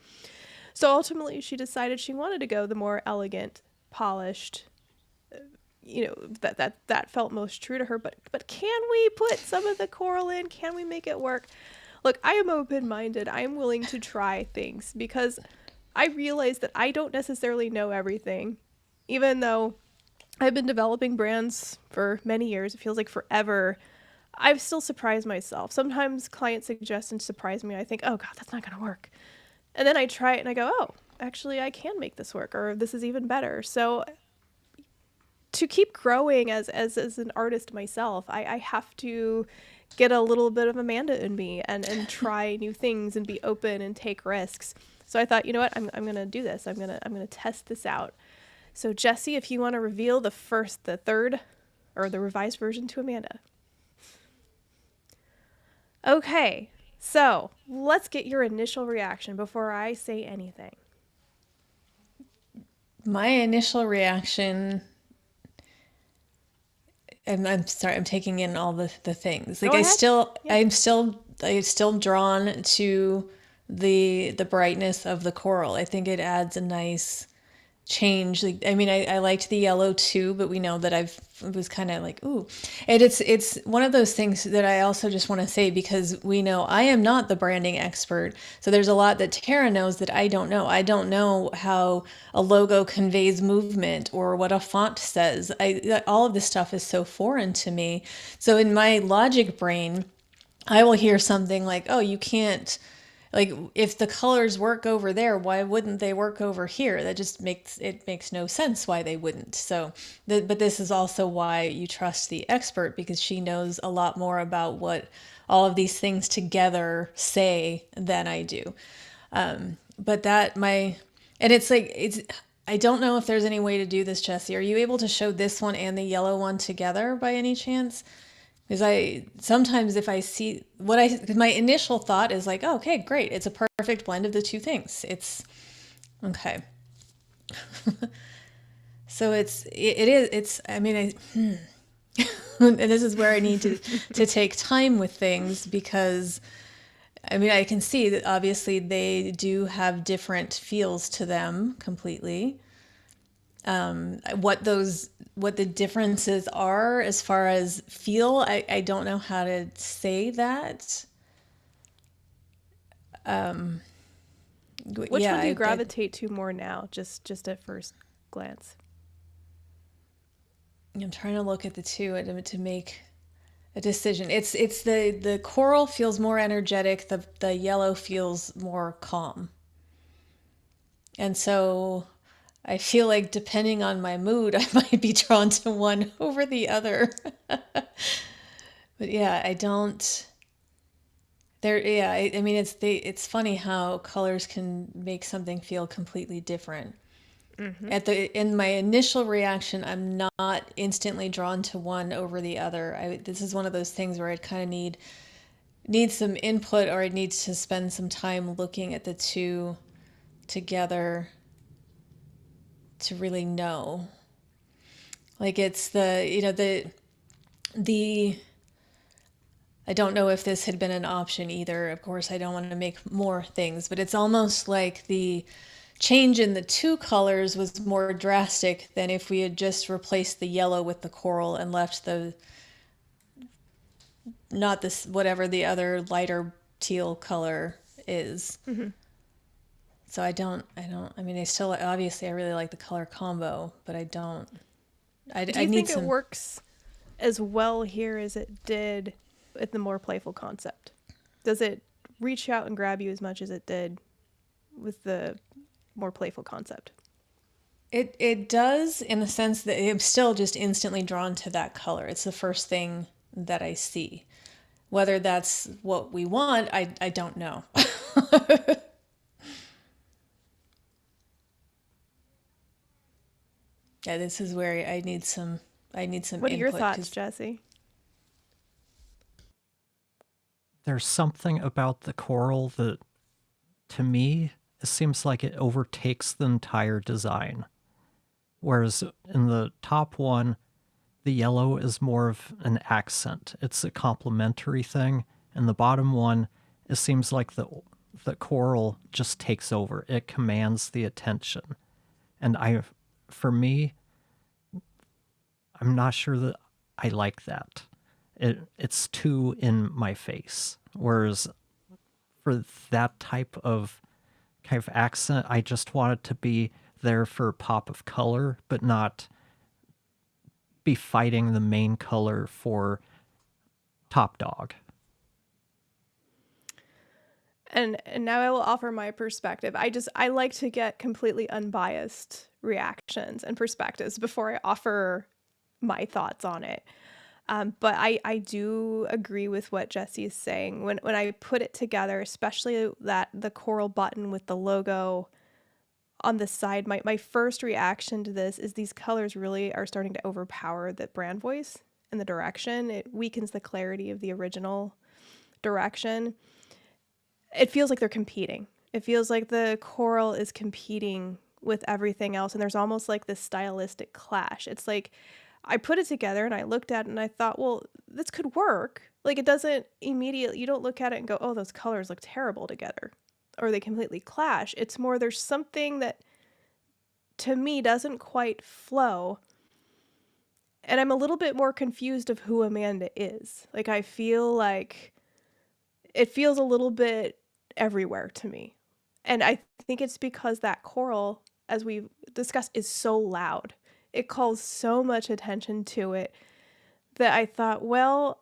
So ultimately, she decided she wanted to go the more elegant, polished, that felt most true to her. But can we put some of the coral in? Can we make it work? Look, I am open-minded. I am willing to try things, because I realize that I don't necessarily know everything. Even though I've been developing brands for many years, it feels like forever, I've still surprised myself. Sometimes client suggestions surprise me. I think, oh God, that's not going to work. And then I try it and I go, oh, actually I can make this work, or this is even better. So to keep growing as an artist myself, I have to get a little bit of Amanda in me and try new things and be open and take risks. So I thought, you know what, I'm going to do this. I'm going to test this out. So Jessie, if you want to reveal the third, or the revised version to Amanda. Okay, so let's get your initial reaction before I say anything. My initial reaction, I'm sorry, I'm taking in all the things. Like I'm still drawn to the brightness of the coral. I think it adds a nice change. Like, I mean, I liked the yellow too, but we know that it was kind of like, ooh. And it's one of those things that I also just want to say, because we know I am not the branding expert. So there's a lot that Tara knows that I don't know. I don't know how a logo conveys movement or what a font says. All of this stuff is so foreign to me. So in my logic brain, I will hear something like, oh, you can't, like, if the colors work over there, why wouldn't they work over here? That just makes no sense why they wouldn't. So, but this is also why you trust the expert, because she knows a lot more about what all of these things together say than I do. But I don't know if there's any way to do this, Jessie. Are you able to show this one and the yellow one together by any chance? Because sometimes if I see because my initial thought is like, oh, okay, great. It's a perfect blend of the two things. It's okay. So and this is where I need to take time with things, because I can see that obviously they do have different feels to them completely. What the differences are as far as feel, I don't know how to say that. Which one do you gravitate to more now, just at first glance? I'm trying to look at the two to make a decision. It's the coral feels more energetic, the yellow feels more calm. And so I feel like depending on my mood, I might be drawn to one over the other. But yeah, it's funny how colors can make something feel completely different. Mm-hmm. In my initial reaction, I'm not instantly drawn to one over the other. This is one of those things where I'd kind of need some input, or I'd need to spend some time looking at the two together to really know. Like, it's the I don't know if this had been an option either. Of course, I don't want to make more things, but it's almost like the change in the two colors was more drastic than if we had just replaced the yellow with the coral and left the, not this, whatever the other lighter teal color is. So I mean, I still, obviously I really like the color combo, but I don't, I Do you need think it works as well here as it did with the more playful concept? Does it reach out and grab you as much as it did with the more playful concept? It does, in the sense that I'm still just instantly drawn to that color. It's the first thing that I see. Whether that's what we want, I don't know. Yeah, this is where I need some What are your input, thoughts, 'cause Jesse? There's something about the coral that, to me, it seems like it overtakes the entire design. Whereas in the top one, the yellow is more of an accent. It's a complementary thing. And the bottom one, it seems like the coral just takes over. It commands the attention. And for me, I'm not sure that I like that. It's too in my face. Whereas for that type of kind of accent, I just want it to be there for a pop of color, but not be fighting the main color for top dog. And now I will offer my perspective. I like to get completely unbiased reactions and perspectives before I offer my thoughts on it. But I do agree with what Jesse is saying. When I put it together, especially that the coral button with the logo on the side, my first reaction to this is these colors really are starting to overpower the brand voice and the direction. It weakens the clarity of the original direction. It feels like they're competing. It feels like the coral is competing with everything else, and there's almost like this stylistic clash. It's like I put it together and I looked at it and I thought, well, this could work. Like, it doesn't immediately, you don't look at it and go, oh, those colors look terrible together, or they completely clash. It's more, there's something that to me doesn't quite flow. And I'm a little bit more confused of who Amanda is. Like, I feel like it feels a little bit everywhere to me. And I think it's because that coral, as we've discussed, is so loud. It calls so much attention to it that I thought, well,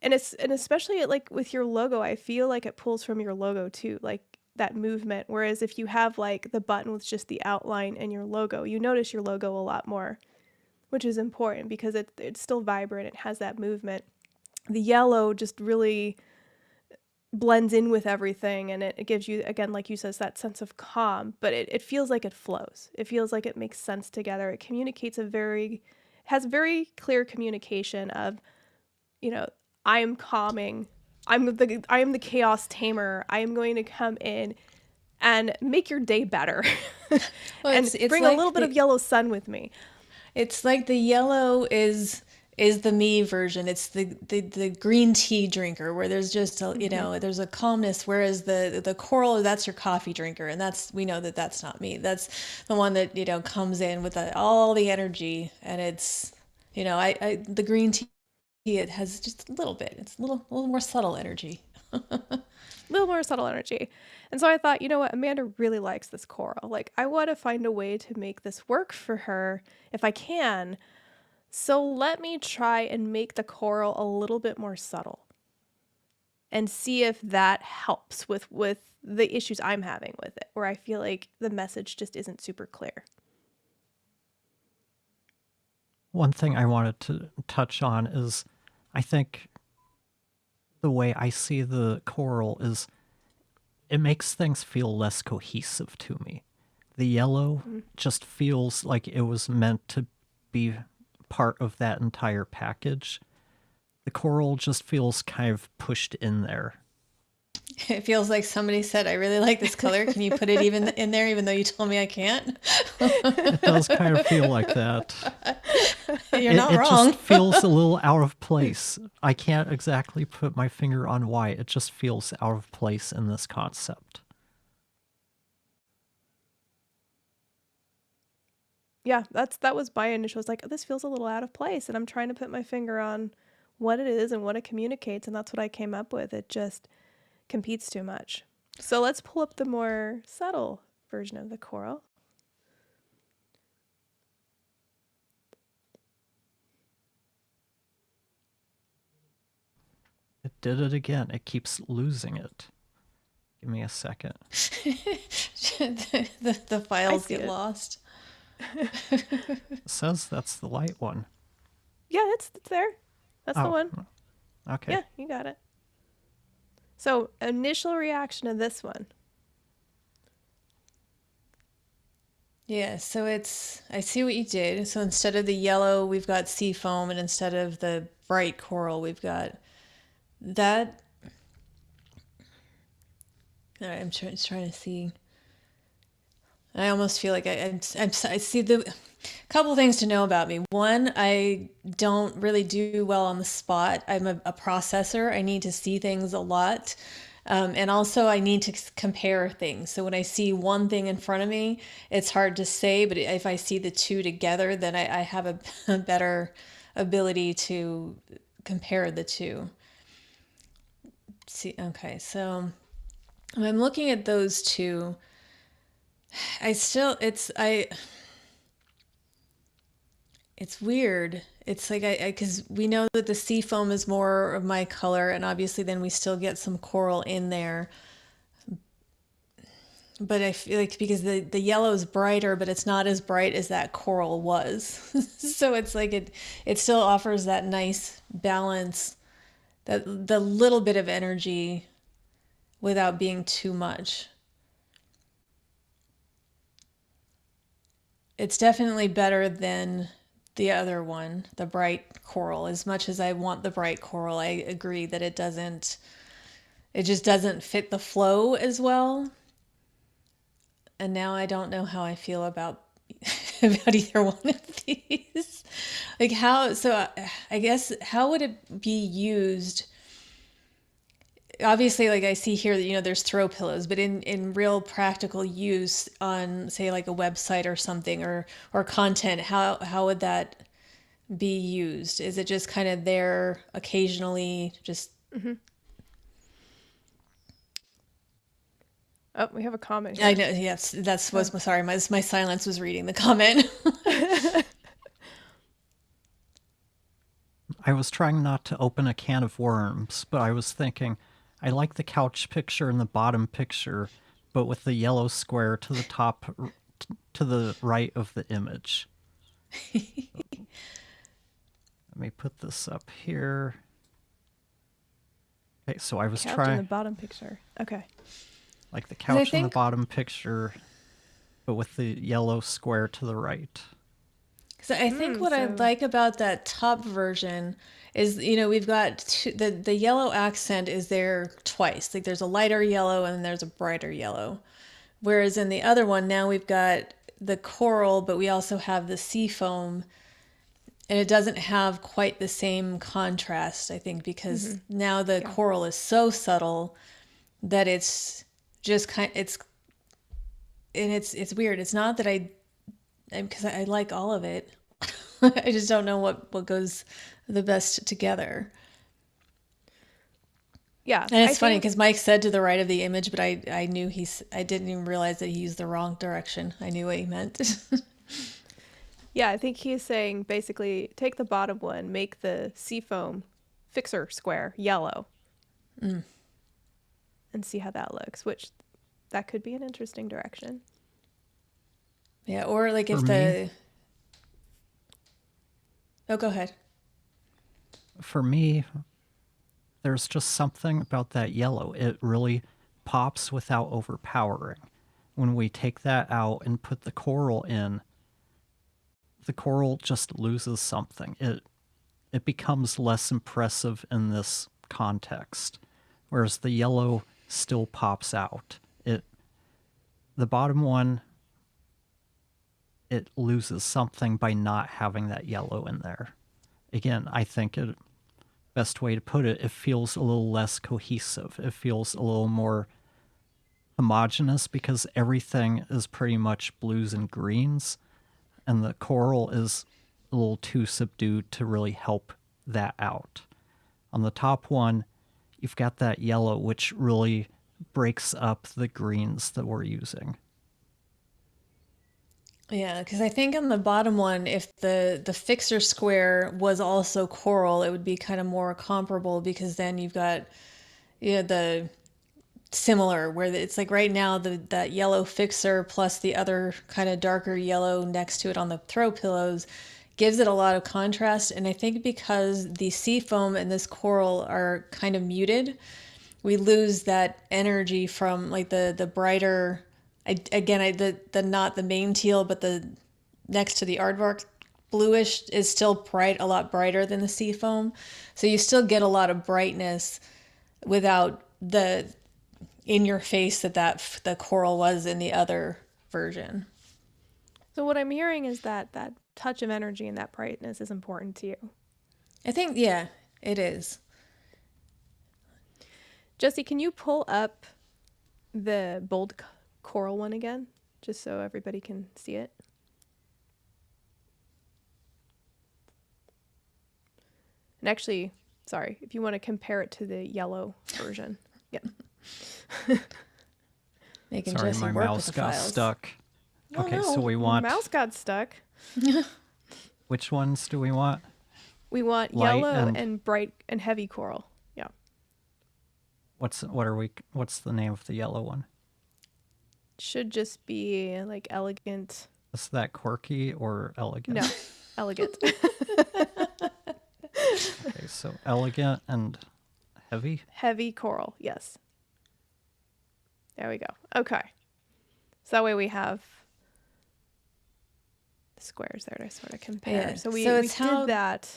and especially like with your logo, I feel like it pulls from your logo too, like that movement. Whereas if you have like the button with just the outline and your logo, you notice your logo a lot more, which is important because it's still vibrant. It has that movement. The yellow just really blends in with everything, and it gives you, again, like you says, that sense of calm, but it feels like it flows. It feels like it makes sense together. It communicates has very clear communication of, I am calming. I am the chaos tamer. I am going to come in and make your day better. Well, and it's bring like a little bit of yellow sun with me. It's like the yellow is the me version. It's the green tea drinker where there's just there's a calmness, whereas the coral, that's your coffee drinker, and we know that that's not me. That's the one that comes in with all the energy, and it's the green tea, it has just a little bit. It's a little more subtle energy. Little more subtle energy. And so I thought, you know what, Amanda really likes this coral. Like, I want to find a way to make this work for her if I can. So let me try and make the coral a little bit more subtle and see if that helps with the issues I'm having with it, where I feel like the message just isn't super clear. One thing I wanted to touch on is I think the way I see the coral is it makes things feel less cohesive to me. The yellow just feels like it was meant to be part of that entire package. The coral just feels kind of pushed in there. It feels like somebody said, I really like this color. Can you put it even in there, even though you told me I can't? It does kind of feel like that. You're not wrong. It just feels a little out of place. I can't exactly put my finger on why. It just feels out of place in this concept. Yeah, that was my initial. It's like, this feels a little out of place, and I'm trying to put my finger on what it is and what it communicates, and that's what I came up with. It just competes too much. So let's pull up the more subtle version of the coral. It did it again. It keeps losing it. Give me a second. The files see get it. lost. It says that's the light one. Yeah, it's there. That's the Oh, one. okay. Yeah, you got it. So initial reaction to this one. Yeah, so I see what you did. So instead of the yellow, we've got Seafoam, and instead of the bright coral, we've got that. All right, I'm trying to see. I almost feel like I see the couple things to know about me. One, I don't really do well on the spot. I'm a processor. I need to see things a lot. And also I need to compare things. So when I see one thing in front of me, it's hard to say, but if I see the two together, then I have a better ability to compare the two. See, okay, so when I'm looking at those two, it's weird. It's like because we know that the Seafoam is more of my color, and obviously then we still get some coral in there. But I feel like because the yellow is brighter, but it's not as bright as that coral was. So it's like it still offers that nice balance, that the little bit of energy without being too much. It's definitely better than the other one, the bright coral. As much as I want the bright coral, I agree that it just doesn't fit the flow as well. And now I don't know how I feel about about either one of these. Like I guess how would it be used? Obviously, like I see here that there's throw pillows, but in real practical use on, say, like a website or something, or content, how would that be used? Is it just kind of there occasionally, just Oh, we have a comment here. I know, yes, sorry, my silence was reading the comment. I was trying not to open a can of worms, but I was thinking, I like the couch picture and the bottom picture, but with the yellow square to the top, to the right of the image. Let me put this up here. Okay, so I was Couch in trying, the bottom picture. Okay. like the couch in the think- bottom picture, but with the yellow square to the right. So I think what I like about that top version is, we've got the yellow accent is there twice. Like there's a lighter yellow and then there's a brighter yellow. Whereas in the other one, now we've got the coral, but we also have the Seafoam, and it doesn't have quite the same contrast, I think, because now the coral is so subtle that it's just it's weird. It's not that because I like all of it. I just don't know what goes the best together. Yeah. And it's funny because Mike said to the right of the image, but I knew I didn't even realize that he used the wrong direction. I knew what he meant. Yeah, I think he's saying basically take the bottom one, make the Seafoam fixer square yellow, and see how that looks, which that could be an interesting direction. Yeah, or like if For me- Oh, go ahead. For me, there's just something about that yellow. It really pops without overpowering. When we take that out and put the coral in, the coral just loses something. It becomes less impressive in this context, whereas the yellow still pops out. The bottom one, it loses something by not having that yellow in there. Again, I think best way to put it, it feels a little less cohesive. It feels a little more homogeneous because everything is pretty much blues and greens. and the coral is a little too subdued to really help that out. On the top one, you've got that yellow, which really breaks up the greens that we're using. Yeah, because I think on the bottom one, if the fixer square was also coral, it would be kind of more comparable because then you've got the similar where it's like right now that yellow fixer plus the other kind of darker yellow next to it on the throw pillows gives it a lot of contrast. And I think because the seafoam and this coral are kind of muted, we lose that energy from like the brighter. The not the main teal, but the next to the Aardvark bluish is still bright, a lot brighter than the seafoam. So you still get a lot of brightness without the in your face that the coral was in the other version. So what I'm hearing is that that touch of energy and that brightness is important to you. I think, yeah, it is. Jesse, can you pull up the bold coral one again, just so everybody can see it? And actually, sorry, if you want to compare it to the yellow version. Yep. Making Sorry, Jesse my work mouse with the got files. stuck. Oh, Okay, no. so we Your want... mouse got stuck. Which ones do we want? We want Light yellow and bright and heavy coral. Yeah. What's the name of the yellow one? Should just be like elegant. Is that quirky or elegant? No, elegant. Okay, so elegant and heavy. Heavy coral, yes. There we go. Okay. So that way we have the squares there to sort of compare. Yeah, So we it's did that.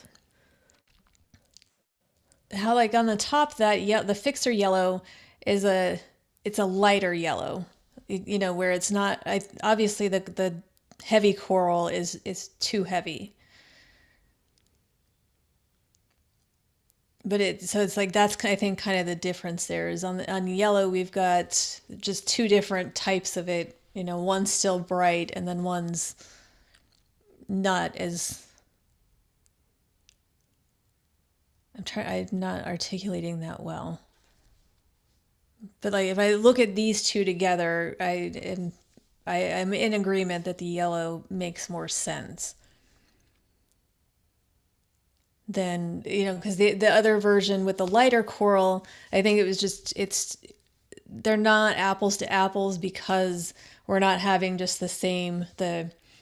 How like on the top the fixer yellow is it's a lighter yellow, where it's not. Obviously the heavy coral is too heavy. But it's like that's I think kind of the difference there is on yellow we've got just two different types of it. One's still bright and then one's not as. I'm not articulating that well. But like if I look at these two together, I'm in agreement that the yellow makes more sense. Than because the other version with the lighter coral, I think it was just they're not apples to apples because we're not having just the same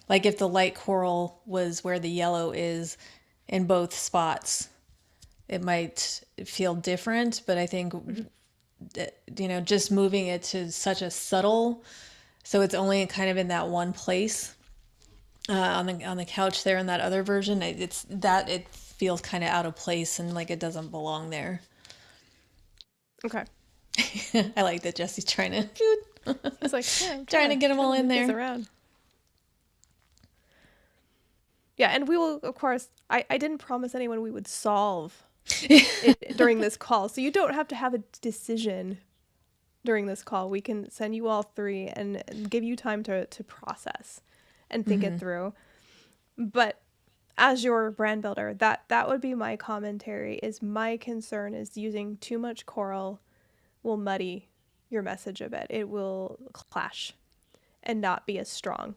like if the light coral was where the yellow is in both spots, it might feel different. But I think just moving it to such a subtle, so it's only kind of in that one place on the couch there in that other version. It feels kind of out of place and like it doesn't belong there. Okay. I like that Jesse's trying to. It's like I'm trying to get them all in move this there. around. Yeah, and we will, of course. I didn't promise anyone we would solve it during this call, so you don't have to have a decision during this call. We can send you all three and give you time to process and think it through. But as your brand builder, that would be my commentary. Is my concern is using too much coral will muddy your message a bit. It will clash and not be as strong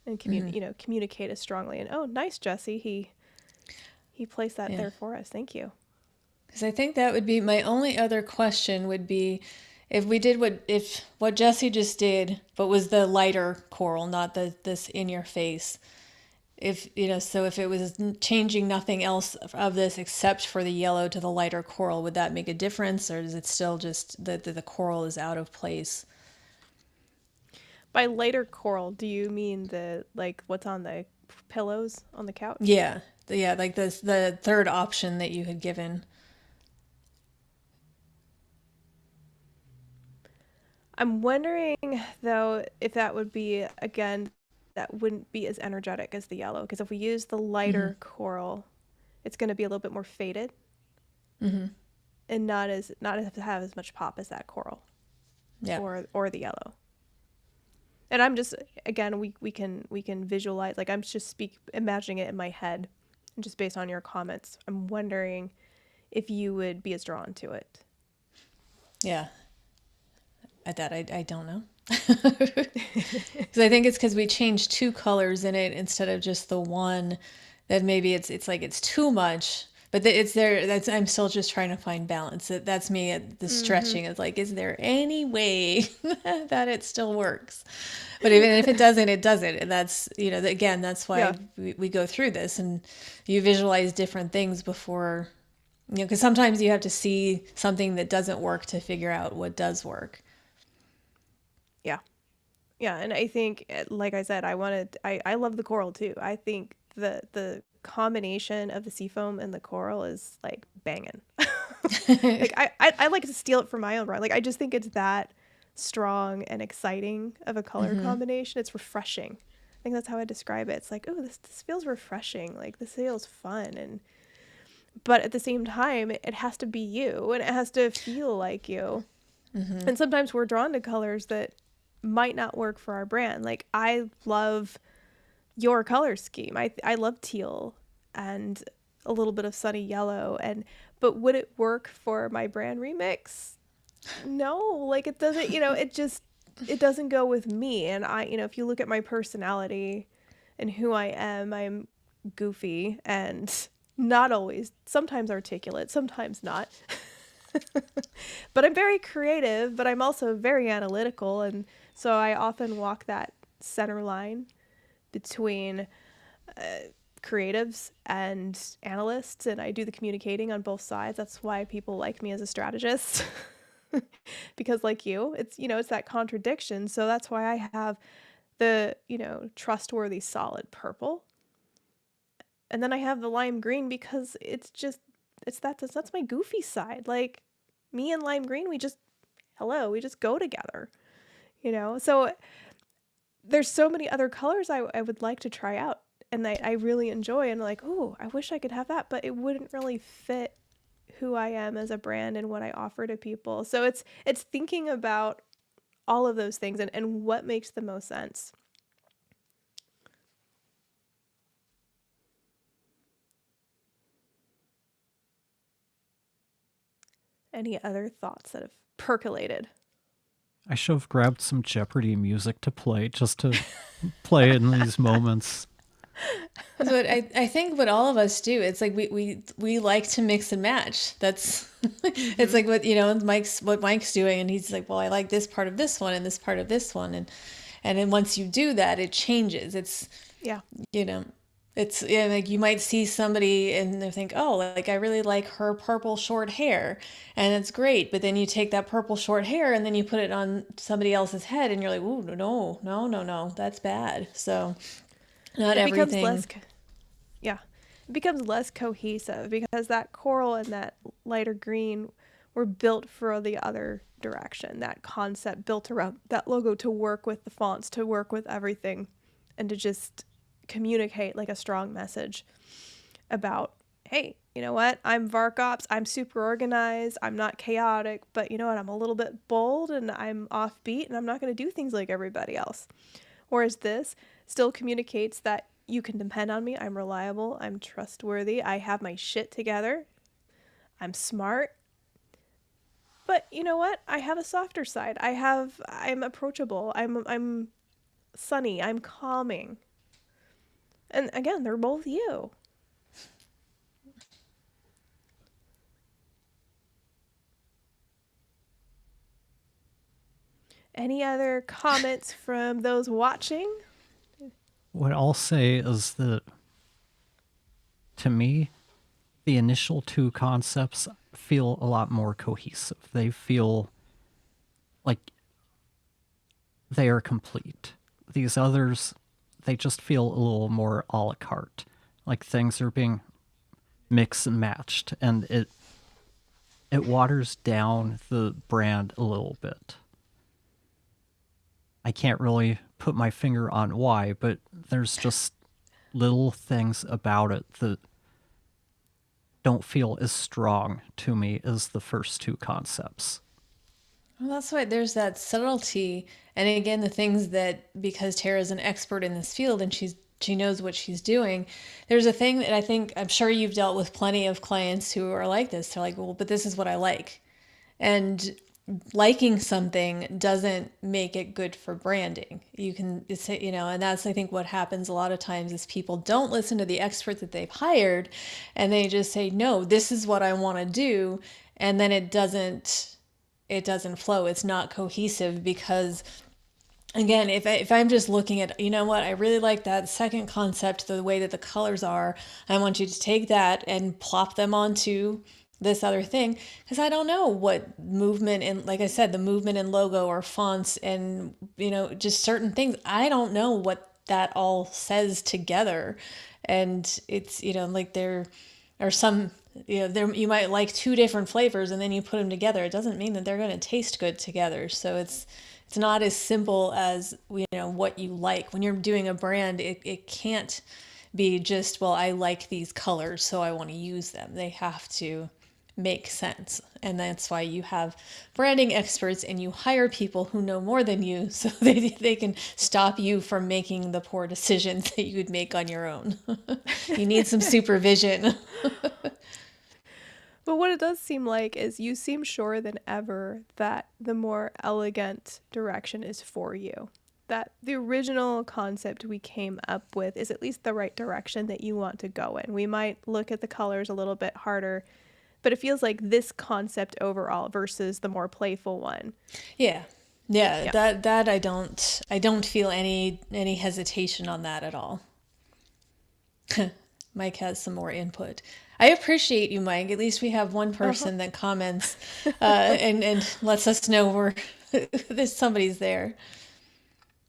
and communicate as strongly. And oh, nice, Jesse. He placed that there for us. Thank you. Because I think that would be my only other question would be if we did what Jesse just did, but was the lighter coral, not this in your face. So if it was changing nothing else of this except for the yellow to the lighter coral, would that make a difference, or is it still just that the coral is out of place? By lighter coral, do you mean what's on the pillows on the couch? Yeah, like the third option that you had given. I'm wondering though if that would be again. That wouldn't be as energetic as the yellow, because if we use the lighter coral, it's going to be a little bit more faded, and not have as much pop as that coral, or the yellow. And I'm just, again, we can visualize, like I'm just imagining it in my head, and just based on your comments, I'm wondering if you would be as drawn to it. Yeah. I don't know. Because I think it's because we changed 2 colors in it instead of just the one, that maybe it's like it's too much, but it's there. I'm still just trying to find balance. That's me at the stretching. It's like, is there any way that it still works? But even if it doesn't, it doesn't. And that's, again, that's why we go through this, and you visualize different things before, because sometimes you have to see something that doesn't work to figure out what does work. Yeah. Yeah. And I think, like I said, I love the coral too. I think the combination of the Seafoam and the coral is like banging. Like I like to steal it for my own brand. Like I just think it's that strong and exciting of a color combination. It's refreshing. I think that's how I describe it. It's like, oh, this feels refreshing. Like this feels fun, but at the same time, it has to be you, and it has to feel like you. And sometimes we're drawn to colors that might not work for our brand. Like I love your color scheme. I love teal and a little bit of sunny yellow, but would it work for my brand remix? No, like it doesn't, it doesn't go with me. And if you look at my personality and who I am, I'm goofy and not always, sometimes articulate, sometimes not. But I'm very creative, but I'm also very analytical. And so I often walk that center line between creatives and analysts, and I do the communicating on both sides. That's why people like me as a strategist. Because like you, it's that contradiction. So that's why I have the, trustworthy solid purple. And then I have the lime green because that's my goofy side. Like me and lime green, we just go together, So there's so many other colors I would like to try out, and I really enjoy, and like, oh, I wish I could have that, but it wouldn't really fit who I am as a brand and what I offer to people. So it's thinking about all of those things and what makes the most sense. Any other thoughts that have percolated? I should have grabbed some Jeopardy music to play just to play in these moments. So I think what all of us do, it's like we like to mix and match. That's it's like what Mike's doing, and he's like, well, I like this part of this one and this part of this one, and then once you do that, it changes. It's It's like you might see somebody and they think, oh, like I really like her purple short hair, and it's great. But then you take that purple short hair and then you put it on somebody else's head, and you're like, ooh, no, that's bad. So not everything. It becomes less cohesive because that coral and that lighter green were built for the other direction. That concept built around that logo to work with the fonts, to work with everything, and to just communicate like a strong message about, hey, you know what? I'm VarkOps. I'm super organized. I'm not chaotic, but you know what? I'm a little bit bold and I'm offbeat, and I'm not going to do things like everybody else. Whereas this still communicates that you can depend on me. I'm reliable. I'm trustworthy. I have my shit together. I'm smart. But you know what? I have a softer side. I'm approachable. I'm sunny. I'm calming. And again, they're both you. Any other comments from those watching? What I'll say is that, to me, the initial 2 concepts feel a lot more cohesive. They feel like they are complete. These others, they just feel a little more a la carte. Like things are being mixed and matched, and it waters down the brand a little bit. I can't really put my finger on why, but there's just little things about it that don't feel as strong to me as the first 2 concepts. Well, that's why there's that subtlety. And again, the things that, because Tara's an expert in this field and she knows what she's doing, there's a thing that I think, I'm sure you've dealt with plenty of clients who are like this. They're like, well, but this is what I like. And liking something doesn't make it good for branding. You can say, and that's, I think, what happens a lot of times is people don't listen to the expert that they've hired and they just say, no, this is what I want to do. And then it doesn't flow. It's not cohesive because, again, if I'm just looking at, what, I really like that second concept, the way that the colors are, I want you to take that and plop them onto this other thing, because I don't know what movement and, like I said, the movement in logo or fonts and, just certain things, I don't know what that all says together. And it's, like there are some, you might like two different flavors and then you put them together. It doesn't mean that they're going to taste good together. So it's not as simple as, what you like. When you're doing a brand, it can't be just, well, I like these colors, so I want to use them. They have to make sense. And that's why you have branding experts and you hire people who know more than you so they can stop you from making the poor decisions that you would make on your own. You need some supervision. But what it does seem like is you seem sure than ever that the more elegant direction is for you. That the original concept we came up with is at least the right direction that you want to go in. We might look at the colors a little bit harder, but it feels like this concept overall versus the more playful one. Yeah. That I don't feel any hesitation on that at all. Mike has some more input. I appreciate you, Mike. At least we have one person that comments and lets us know there's somebody's there.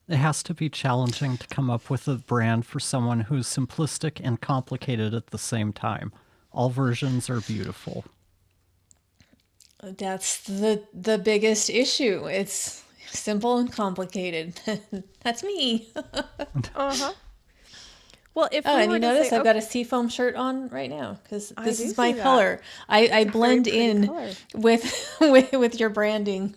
It has to be challenging to come up with a brand for someone who's simplistic and complicated at the same time. All versions are beautiful. That's the biggest issue. It's simple and complicated. That's me. Well, if and you notice say, I've got a Seafoam shirt on right now because this is my color. I blend in with your branding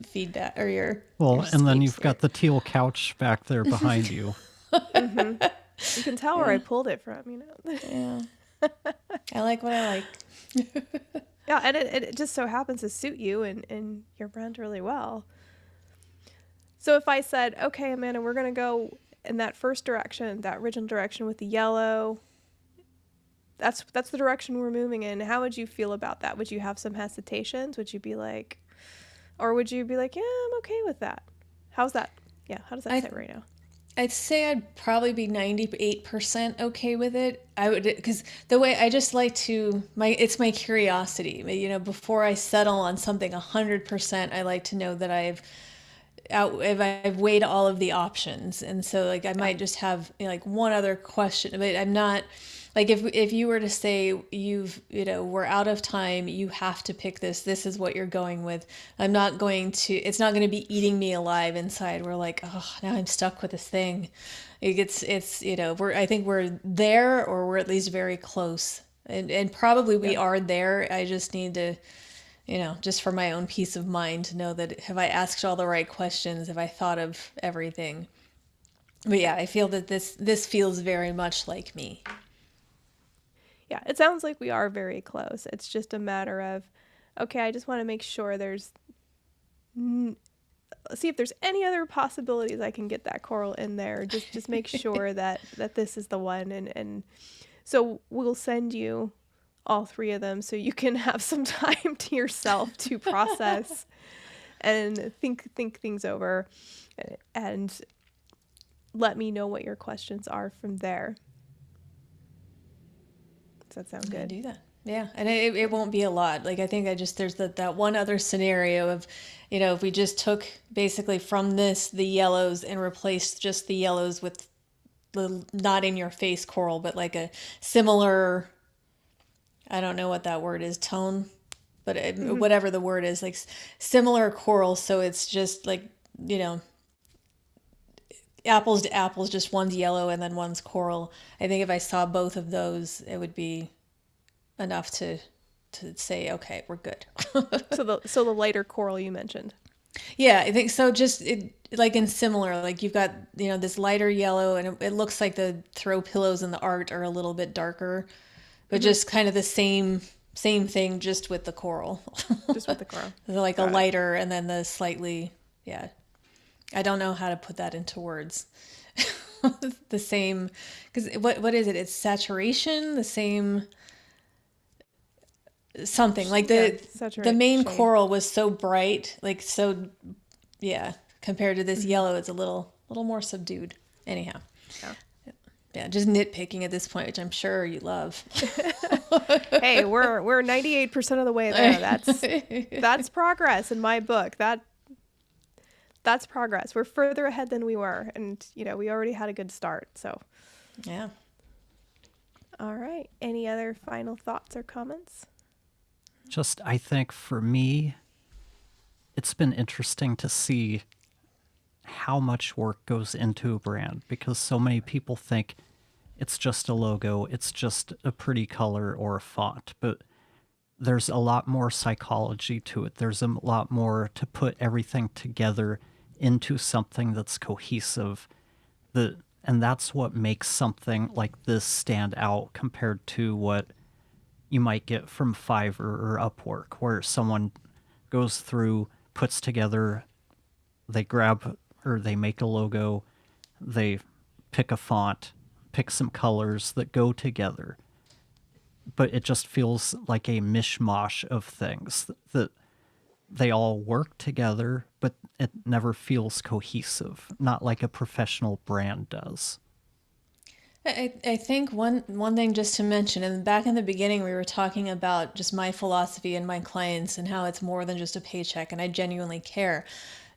feedback or your. Well, your and then you've got the teal couch back there behind you. Mm-hmm. You can tell where I pulled it from, Yeah. I like what I like. Yeah, and it just so happens to suit you and your brand really well. So if I said, okay, Amanda, we're going to go in that first direction, that original direction with the yellow, that's the direction we're moving in. How would you feel about that? Would you have some hesitations? Would you be like, or would you be like, yeah, I'm okay with that? How's that? Yeah, how does that sit right now? I'd say I'd probably be 98% okay with it. I would, because the way I just like to, it's my curiosity. Before I settle on something 100%, I like to know that I've weighed all of the options. And so like I might just have like one other question, but I'm not like if you were to say we're out of time, you have to pick this is what you're going with. It's not going to be eating me alive inside. We're like, oh, now I'm stuck with this thing. I think we're there, or we're at least very close, and probably we are there. I just need to, just for my own peace of mind, to know that have I asked all the right questions? Have I thought of everything? But yeah, I feel that this feels very much like me. Yeah, it sounds like we are very close. It's just a matter of, okay, I just want to make sure see if there's any other possibilities I can get that coral in there. Just make sure that this is the one. And so we'll send you all three of them so you can have some time to yourself to process and think things over and let me know what your questions are from there. Does that sound good? Do that. Yeah. And it won't be a lot. Like, I think there's that one other scenario of, if we just took basically from the yellows and replaced just the yellows with the not in your face coral, but like a similar, I don't know what that word is, tone, but whatever the word is, like similar coral. So it's just like, apples to apples, just one's yellow and then one's coral. I think if I saw both of those, it would be enough to say, okay, we're good. So the lighter coral you mentioned. Yeah, I think so. Just like in similar, like you've got, this lighter yellow, and it looks like the throw pillows in the art are a little bit darker, but just kind of the same thing, just with the coral. Just with the coral. Like a Got it. lighter, and then the slightly, yeah. I don't know how to put that into words. The same, because what is it? It's saturation, the same something like the main Saturation. coral was so bright, like so, yeah. Compared to this yellow, it's a little more subdued. Anyhow, Yeah. yeah, just nitpicking at this point, which I'm sure you love. Hey, we're 98% of the way there. That's progress in my book. That's progress. We're further ahead than we were, and we already had a good start. So, Yeah. all right. Any other final thoughts or comments? Just, I think for me, it's been interesting to see how much work goes into a brand, because so many people think it's just a logo, it's just a pretty color or a font, but there's a lot more psychology to it. There's a lot more to put everything together into something that's cohesive. And that's what makes something like this stand out compared to what you might get from Fiverr or Upwork, where someone goes through, puts together, they grab or they make a logo, they pick a font, pick some colors that go together. But it just feels like a mishmash of things that they all work together, but it never feels cohesive, not like a professional brand does. I think one thing just to mention, and back in the beginning we were talking about just my philosophy and my clients and how it's more than just a paycheck, and I genuinely care.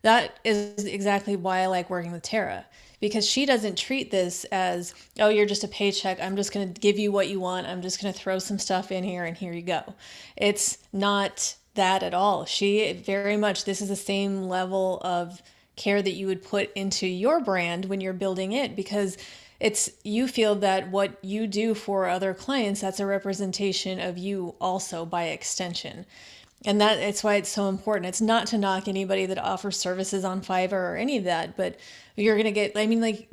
That is exactly why I like working with Tara, because she doesn't treat this as, oh, you're just a paycheck, I'm just going to give you what you want, I'm just going to throw some stuff in here and here you go. It's not that at all. She very much, this is the same level of care that you would put into your brand when you're building it, because it's, you feel that what you do for other clients, that's a representation of you also by extension. And it's why it's so important. It's not to knock anybody that offers services on Fiverr or any of that, but you're going to get, I mean, like,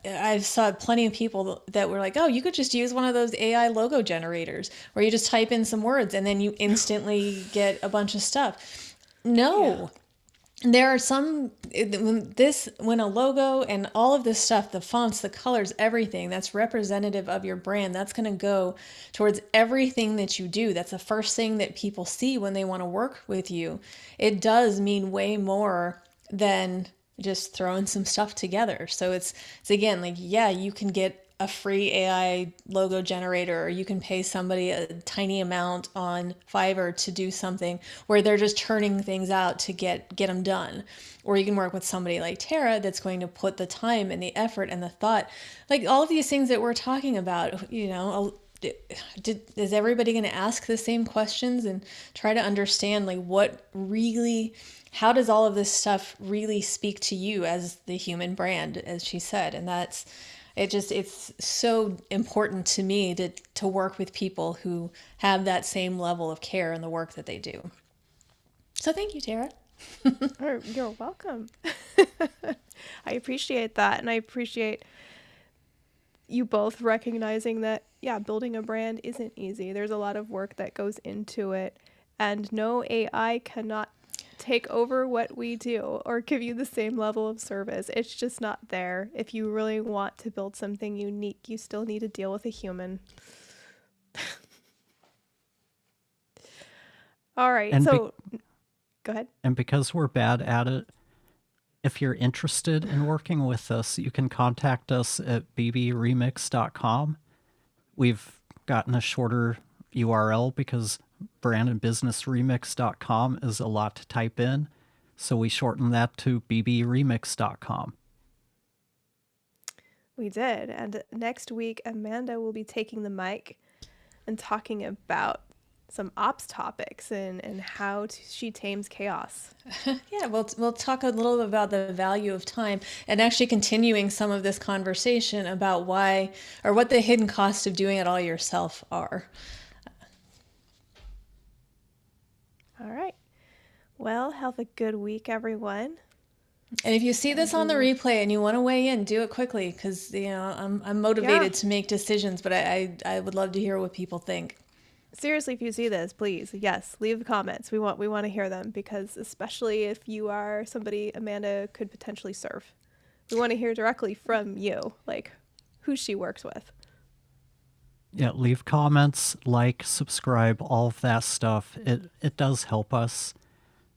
I saw plenty of people that were like, oh, you could just use one of those AI logo generators where you just type in some words and then you instantly get a bunch of stuff. No. There are some, when a logo and all of this stuff, the fonts, the colors, everything that's representative of your brand, that's going to go towards everything that you do. That's the first thing that people see when they want to work with you. It does mean way more than just throwing some stuff together. So it's again, like, yeah, you can get a free AI logo generator, or you can pay somebody a tiny amount on Fiverr to do something where they're just churning things out to get them done. Or you can work with somebody like Tara that's going to put the time and the effort and the thought, like all of these things that we're talking about, is everybody going to ask the same questions and try to understand, like, what really, how does all of this stuff really speak to you as the human brand, as she said? And it's so important to me to work with people who have that same level of care in the work that they do. So thank you, Tara. You're welcome. I appreciate that. And I appreciate you both recognizing that, yeah, building a brand isn't easy. There's a lot of work that goes into it. And no AI cannot take over what we do or give you the same level of service. It's just not there. If you really want to build something unique, you still need to deal with a human. All right. And so go ahead. And because we're bad at it, if you're interested in working with us, you can contact us at bbremix.com. We've gotten a shorter URL because brandandbusinessremix.com is a lot to type in, so we shortened that to bbremix.com. We did. And next week, Amanda will be taking the mic and talking about some ops topics and how she tames chaos. Yeah, we'll talk a little bit about the value of time and actually continuing some of this conversation about why, or what the hidden costs of doing it all yourself are. All right. Well, have a good week, everyone. And if you see this on the replay and you want to weigh in, do it quickly because I'm motivated to make decisions, but I would love to hear what people think. Seriously, if you see this, please, yes, leave comments. We want to hear them, because especially if you are somebody Amanda could potentially serve, we want to hear directly from you, like who she works with. Yeah, leave comments, like, subscribe, all of that stuff. It does help us.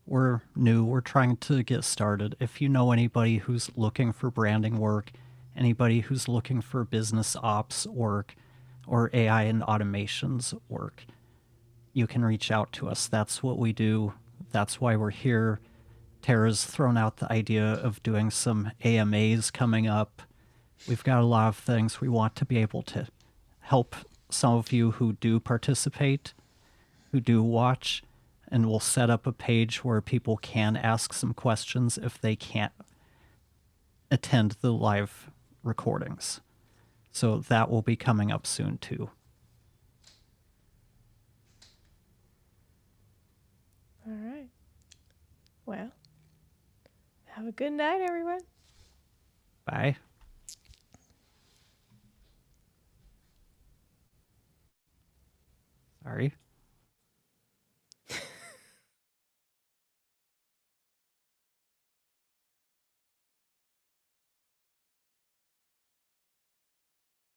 We're new. We're trying to get started. If you know anybody who's looking for branding work, anybody who's looking for business ops work, or AI and automations work, you can reach out to us. That's what we do. That's why we're here. Tara's thrown out the idea of doing some AMAs coming up. We've got a lot of things. We want to be able to help some of you who do participate, who do watch, and we'll set up a page where people can ask some questions if they can't attend the live recordings. So that will be coming up soon too. All right. Well, have a good night, everyone. Bye. Sorry.